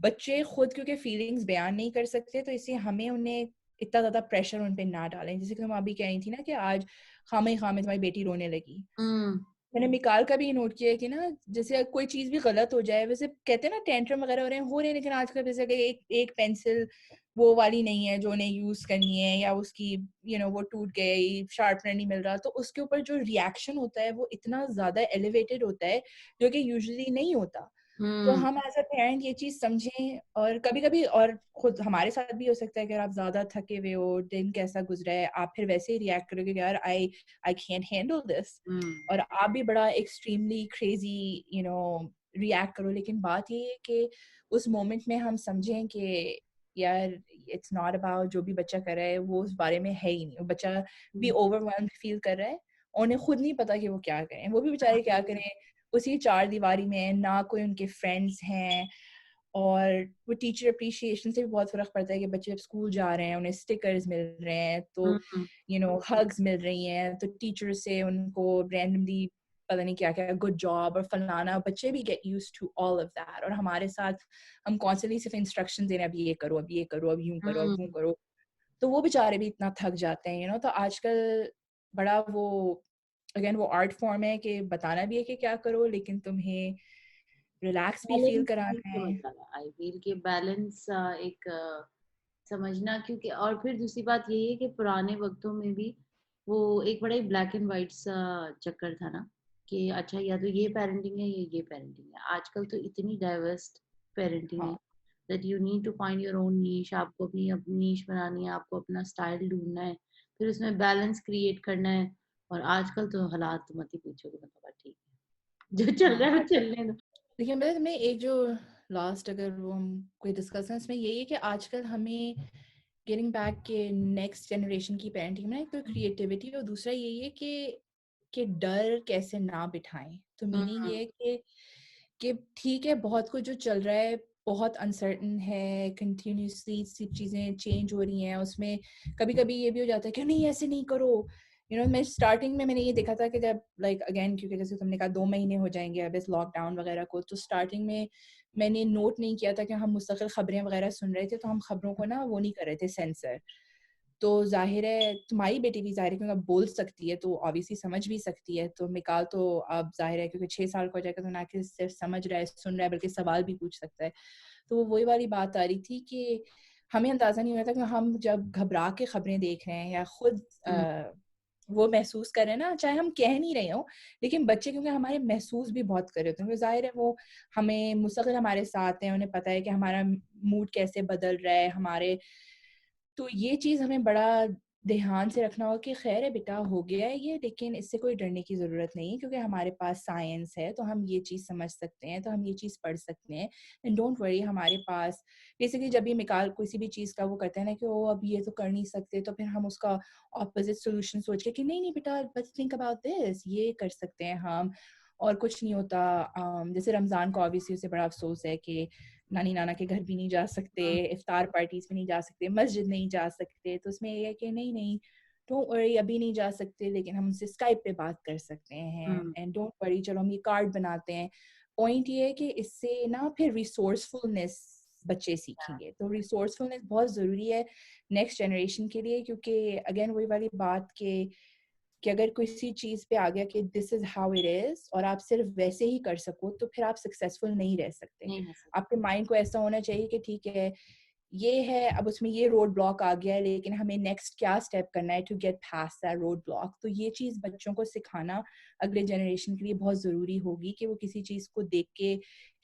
बच्चे खुद क्योंकि फीलिंग्स बयान नहीं कर सकते, तो इसलिए हमें उन्हें इतना ज़्यादा प्रेशर उन पे ना डालें। जैसे कि तुम अभी कह रही थी ना कि आज खामे-खामे तुम्हारी बेटी रोने लगी। हम्म। मैंने मिकाल का भी नोट किया है कि ना जैसे कोई चीज़ भी गलत हो जाए, वैसे कहते हैं ना टेंट्रम वगैरह हो रहे हैं, लेकिन आजकल जैसे कि एक एक पेंसिल वो वाली नहीं है जो उन्हें यूज़ करनी है, या उसकी वो टूट गई, शार्पनर नहीं मिल रहा, तो उसके ऊपर जो रिएक्शन होता है वो इतना ज़्यादा एलिवेटेड होता है, जो कि यूजुअली नहीं होता। तो हम्म। हम एज़ अ पेरेंट ये चीज़ समझें, और कभी-कभी और खुद हमारे साथ भी हो सकता है कि अगर आप ज़्यादा थके हुए हो, दिन कैसा गुज़रा है, आप फिर वैसे ही रिएक्ट करोगे कि यार आई आई कांट हैंडल दिस, हम्म। और आप भी बड़ा एक्सट्रीमली क्रेज़ी रिएक्ट करो। लेकिन बात ये है कि उस मोमेंट में हम समझें कि यार इट्स नॉट अबाउट जो भी बच्चा कर रहा है, वो उस बारे में है ही नहीं। वो बच्चा भी हम्म। ओवरवेल्म्ड फ़ील कर रहा है, और उन्हें खुद नहीं पता कि वो क्या करें। वो भी बेचारे क्या करें, उसी चारदीवारी में, ना कोई उनके फ्रेंड्स हैं, और वो टीचर एप्रिशिएशन से भी बहुत फ़र्क पड़ता है कि बच्चे जब स्कूल जा रहे हैं, उन्हें स्टिकर्स मिल रहे हैं, तो हम्म। हग्स मिल रही हैं, तो टीचर से उनको रैंडमली पता नहीं क्या-क्या गुड जॉब और फलाना, बच्चे भी get used to all of that, और हमारे साथ हम कॉन्स्टेंटली सिर्फ इंस्ट्रक्शन दे रहे हैं, अब ये करो, अब ये करो, अब यूँ करो, अब वो हम्म। करो, तो वो बेचारे भी इतना थक जाते हैं। तो आजकल बड़ा वो अगेन वो आर्ट फॉर्म है कि बताना भी है कि क्या करो, लेकिन तुम्हें रिलैक्स भी फील बैलेंस नहीं कराना है। समझ आ रहा, आई फील कि बैलेंस एक समझना, क्योंकि और फिर दूसरी बात यही है कि पुराने वक्तों में भी वो एक बड़ा ही ब्लैक एंड व्हाइट सा चक्कर था ना, कि अच्छा या तो ये पेरेंटिंग है या ये पेरेंटिंग है। आजकल तो इतनी डाइवर्स पेरेंटिंग है हाँ, that you need to find your own niche. आपको अपनी अपनी नीश बनानी है, आपको अपना स्टाइल ढूंढना है, फिर उसमें बैलेंस क्रिएट करना है। और आजकल तो हालात तो मत ही पूछो कि मतलब ठीक है, जो चल रहा है हाँ। वो चलने दो। देखिए मैं एक जो लास्ट अगर वो हम कोई डिस्कस करें, इसमें यही है कि आजकल हमें गेटिंग बैक के नेक्स्ट जनरेशन की पेरेंटिंग में एक तो क्रिएटिविटी, और दूसरा यही है कि डर कैसे ना बिठाएं। तो मीनिंग हम्म। ये है कि ठीक है, बहुत कुछ जो चल रहा है बहुत अनसर्टन है, कंटिन्यूसली चीज़ें चेंज हो रही हैं, उसमें कभी-कभी ये भी हो जाता है कि नहीं ऐसे नहीं करो। मैं स्टार्टिंग में मैंने ये देखा था कि जब लाइक अगेन, क्योंकि जैसे तुमने कहा 2 महीने हो जाएँगे अब इस लॉकडाउन वगैरह को, तो स्टार्टिंग में मैंने नोट नहीं किया था कि हम मुस्तकिल खबरें वगैरह सुन रहे थे, तो हम खबरों को ना वो नहीं कर रहे थे सेंसर। तो ज़ाहिर है तुम्हारी बेटी भी ज़ाहिर है क्योंकि अब बोल सकती है, तो ऑब्वियसली समझ भी सकती है। तो मिकाल तो अब ज़ाहिर है क्योंकि 6 साल का हो जाएगा, तो ना कि सिर्फ समझ रहा है, सुन रहा है, बल्कि सवाल भी पूछ सकता है। तो वो वही वाली बात आ रही थी कि हमें अंदाज़ा नहीं हो रहा था कि हम जब घबरा के खबरें देख रहे हैं या खुद हम्म। वो महसूस कर रहे हैं ना, चाहे हम कह नहीं रहे हों, लेकिन बच्चे क्योंकि हमारे महसूस भी बहुत कर रहे होते हैं, क्योंकि ज़ाहिर है वो हमें मुस्तकिल हमारे साथ हैं, उन्हें पता है कि हमारा मूड कैसे बदल रहा है, हमारे तो ये चीज़ हमें बड़ा ध्यान से रखना होगा कि ख़ैर है बेटा, हो गया है ये, लेकिन इससे कोई डरने की ज़रूरत नहीं है, क्योंकि हमारे पास साइंस है, तो हम ये चीज़ समझ सकते हैं, तो हम ये चीज़ पढ़ सकते हैं। एंड डोंट वरी, हमारे पास बेसिकली जब भी मिकाल किसी भी चीज़ का वो करते हैं ना कि अब ये तो कर नहीं सकते, तो फिर हम उसका ऑपोज़िट सॉल्यूशन सोच के कि नहीं बेटा, लेट्स थिंक अबाउट दिस, ये कर सकते हैं हम, और कुछ नहीं होता। जैसे रमज़ान को ऑब्वियसली उसे बड़ा अफ़सोस है कि नानी-नाना के घर भी नहीं जा सकते, इफ्तार पार्टीज़ में नहीं जा सकते, मस्जिद नहीं जा सकते, तो उसमें ये है कि नहीं, डोंट वरी, अभी नहीं जा सकते, लेकिन हम उनसे स्काइप पे बात कर सकते हैं, हम्म। एंड डोंट वरी, चलो हम ये कार्ड बनाते हैं। पॉइंट ये है कि इससे ना फिर रिसोर्सफुलनेस बच्चे सीखेंगे, तो रिसोर्सफुलनेस बहुत ज़रूरी है नेक्स्ट जनरेशन के लिए, क्योंकि अगेन वही वाली बात कि अगर किसी चीज़ पे आ गया कि this is how it is, और आप सिर्फ वैसे ही कर सको, तो फिर आप सक्सेसफुल नहीं रह सकते। नहीं हो सकता। आपके माइंड को ऐसा होना चाहिए कि ठीक है, ये है, अब उसमें ये रोड ब्लॉक आ गया है, लेकिन हमें नेक्स्ट क्या स्टेप करना है to get past that road block. तो ये चीज़ बच्चों को सिखाना अगले जनरेशन के लिए बहुत ज़रूरी होगी कि वो किसी चीज़ को देख के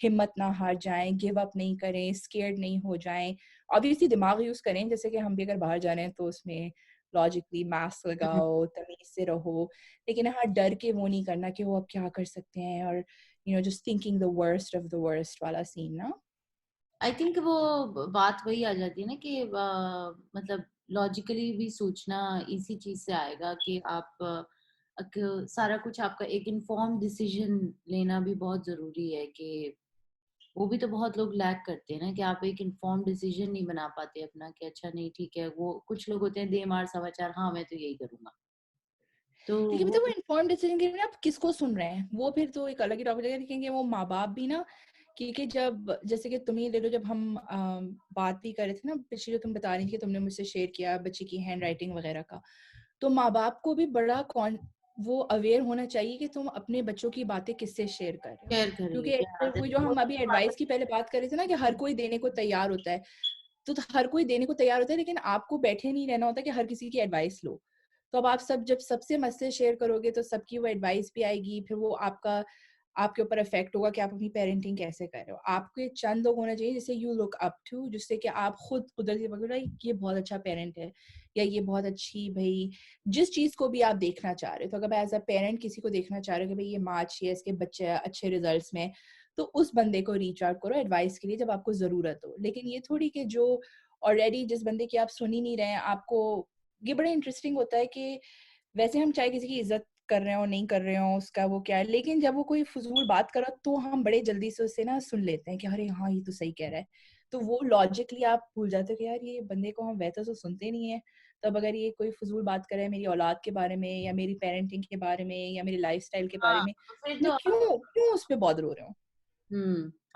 हिम्मत ना हार जाएँ, गिव अप नहीं करें, स्केयर्ड नहीं हो जाएँ। ऑब्वियसली दिमाग यूज़ करें, जैसे कि हम भी अगर बाहर जा रहे हैं तो उसमें लॉजिकली मास्क हम्म। लगाओ, तमीज़ से रहो, लेकिन हाँ, डर के वो नहीं करना कि वो अब क्या कर सकते हैं, और just thinking the worst of the worst वाला सीन ना। आई थिंक वो बात वही आ जाती है ना कि मतलब लॉजिकली भी सोचना इसी चीज से आएगा कि आप सारा कुछ आपका एक इन्फॉर्म डिसीजन लेना भी बहुत जरूरी है। कि वो भी तो बहुत लोग लैक करते हैं ना, कि आप एक इन्फॉर्म डिसीजन नहीं बना पाते अपना, कि अच्छा नहीं ठीक है। वो कुछ लोग होते हैं दे मार समाचार, हाँ मैं तो यही करूंगा। तो लेकिन वो मतलब वो इन्फॉर्म्ड डिसीजन के लिए आप किसको सुन रहे हैं, वो फिर तो एक अलग ही टॉपिक है, लेकिन वो माँ बाप भी ना क्योंकि जब जैसे कि तुम ही ले लो, जब हम बात भी कर रहे थे ना पिछले, जो तुम बता रही थी कि तुमने मुझसे शेयर किया बच्चे की हैंड राइटिंग वगैरह का, तो माँ बाप को भी बड़ा वो अवेयर होना चाहिए कि तुम अपने बच्चों की बातें किससे शेयर कर रहे हो। शेयर क्योंकि करिए ऐसे वही जो हम अभी एडवाइस की पहले बात कर रहे थे ना, कि हर कोई देने को तैयार होता है, तो हर कोई देने को तैयार होता है, लेकिन आपको बैठे नहीं रहना होता कि हर किसी की एडवाइस लो। तो अब आप सब जब सबसे मसले शेयर करोगे तो सबकी वो एडवाइस भी आएगी, फिर वो आपके ऊपर इफेक्ट होगा कि आप अपनी पेरेंटिंग कैसे कर रहे हो। आपके चंद लोग होना चाहिए जिसे यू लुक अप टू, जिससे कि आप खुद उधर से पकड़ो ये बहुत अच्छा पेरेंट है, या ये बहुत अच्छी, भाई जिस चीज को भी आप देखना चाह रहे हो। तो अगर एज अ पेरेंट किसी को देखना चाह रहे हो कि भाई ये माँ अच्छी है, इसके बच्चे अच्छे रिजल्ट्स में, तो उस बंदे को रीच आउट करो एडवाइस के लिए जब आपको जरूरत हो। लेकिन ये थोड़ी कि जो ऑलरेडी जिस बंदे की आप सुन ही नहीं रहे हैं, आपको ये बड़ा इंटरेस्टिंग होता है कि वैसे हम चाहे किसी की इज्जत कर रहे हो नहीं कर रहे हो उसका वो क्या है, लेकिन जब वो कोई फजूल बात करो तो हम बड़े जल्दी से उससे ना सुन लेते हैं कि अरे हाँ ये तो सही कह रहा है। तो वो लॉजिकली आप भूल जाते हो कि यार ये बंदे को हम वैसे तो सुनते नहीं है, तब अगर ये कोई फजूल बात करे मेरी औलाद के बारे में या मेरी पेरेंटिंग के बारे में या मेरी लाइफस्टाइल के बारे हाँ, में, तो फिर तो मैं तो आप क्यों क्यों उस पर बॉदर हो रहा हूँ, है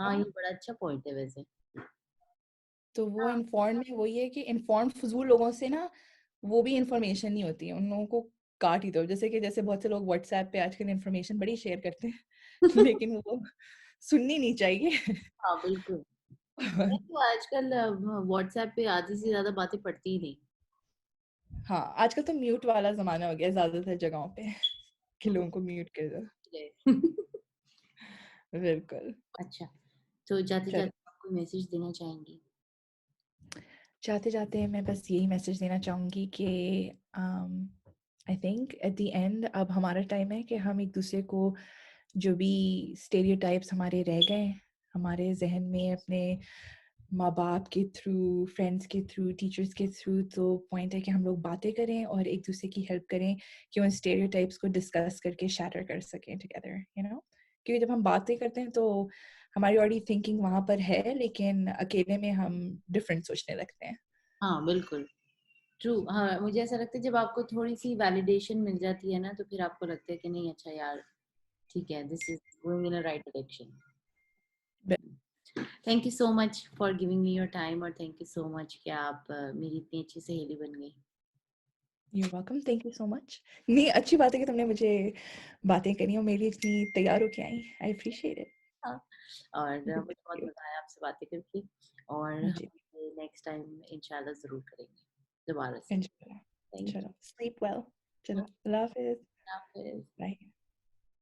हाँ, ये ना? बड़ा अच्छा पॉइंट है वैसे। तो वो हाँ, इन्फॉर्म में वही है कि इन्फॉर्म फजूल लोगों से ना वो भी इंफॉर्मेशन नहीं होती है, उन लोगों को काट ही दो। जैसे बहुत से लोग व्हाट्सएप पे आजकल इंफॉर्मेशन बड़ी शेयर करते हैं लेकिन वो सुननी नहीं चाहिए। हाँ बिल्कुल। मैं तो आजकल व्हाट्सएप पे आधी से ज्यादा बातें पढ़ती ही नहीं। हाँ, आजकल तो म्यूट वाला जमाना हो गया ज्यादातर जगहों पे कि लोगों को म्यूट कर दो। बिल्कुल। अच्छा, तो जाते चलो, जाते आपको मैसेज देना चाहेंगी? जाते जाते मैं बस यही मैसेज देना चाहूंगी कि I think at the end अब हमारा टाइम है कि हम एक दूसरे को जो भी स्टेरियोटाइप्स हमारे रह गए हमारे जहन में अपने माँ बाप के थ्रू, फ्रेंड्स के थ्रू, टीचर्स के थ्रू, तो पॉइंट है कि हम लोग बातें करें और एक दूसरे की हेल्प करें कि उन स्टेरियोटाइप्स को डिस्कस करके शैटर कर सकें टुगेदर, यू नो। क्योंकि जब हम बातें करते हैं तो हमारी ऑलरेडी थिंकिंग वहाँ पर है, लेकिन अकेले में हम डिफरेंट सोचने लगते हैं। हाँ बिल्कुल, ट्रू। हाँ, मुझे ऐसा लगता है जब आपको थोड़ी सी वैलिडेशन मिल जाती है ना, तो फिर आपको लगता है कि नहीं, अच्छा यार, ठीक है, this is going in a right direction. Thank you so much for giving me your time, और थैंक यू सो मच कि आप मेरी इतनी अच्छी सहेली बन गई। You welcome, thank you so much. नहीं, अच्छी बात है कि तुमने मुझे बातें करी और मेरे लिए इतनी तैयार होके आई। I appreciate it. हाँ, और गुड मुझे टू बहुत यू। मजा आया आपसे बातें करके, और मुझे हम नेक्स्ट टाइम इंशाल्लाह जरूर करेंगे दोबारा से। इंशाल्लाह। थैंक चलो, स्लीप वेल। चलो, अल्लाह हाफिज़। यू। बाय।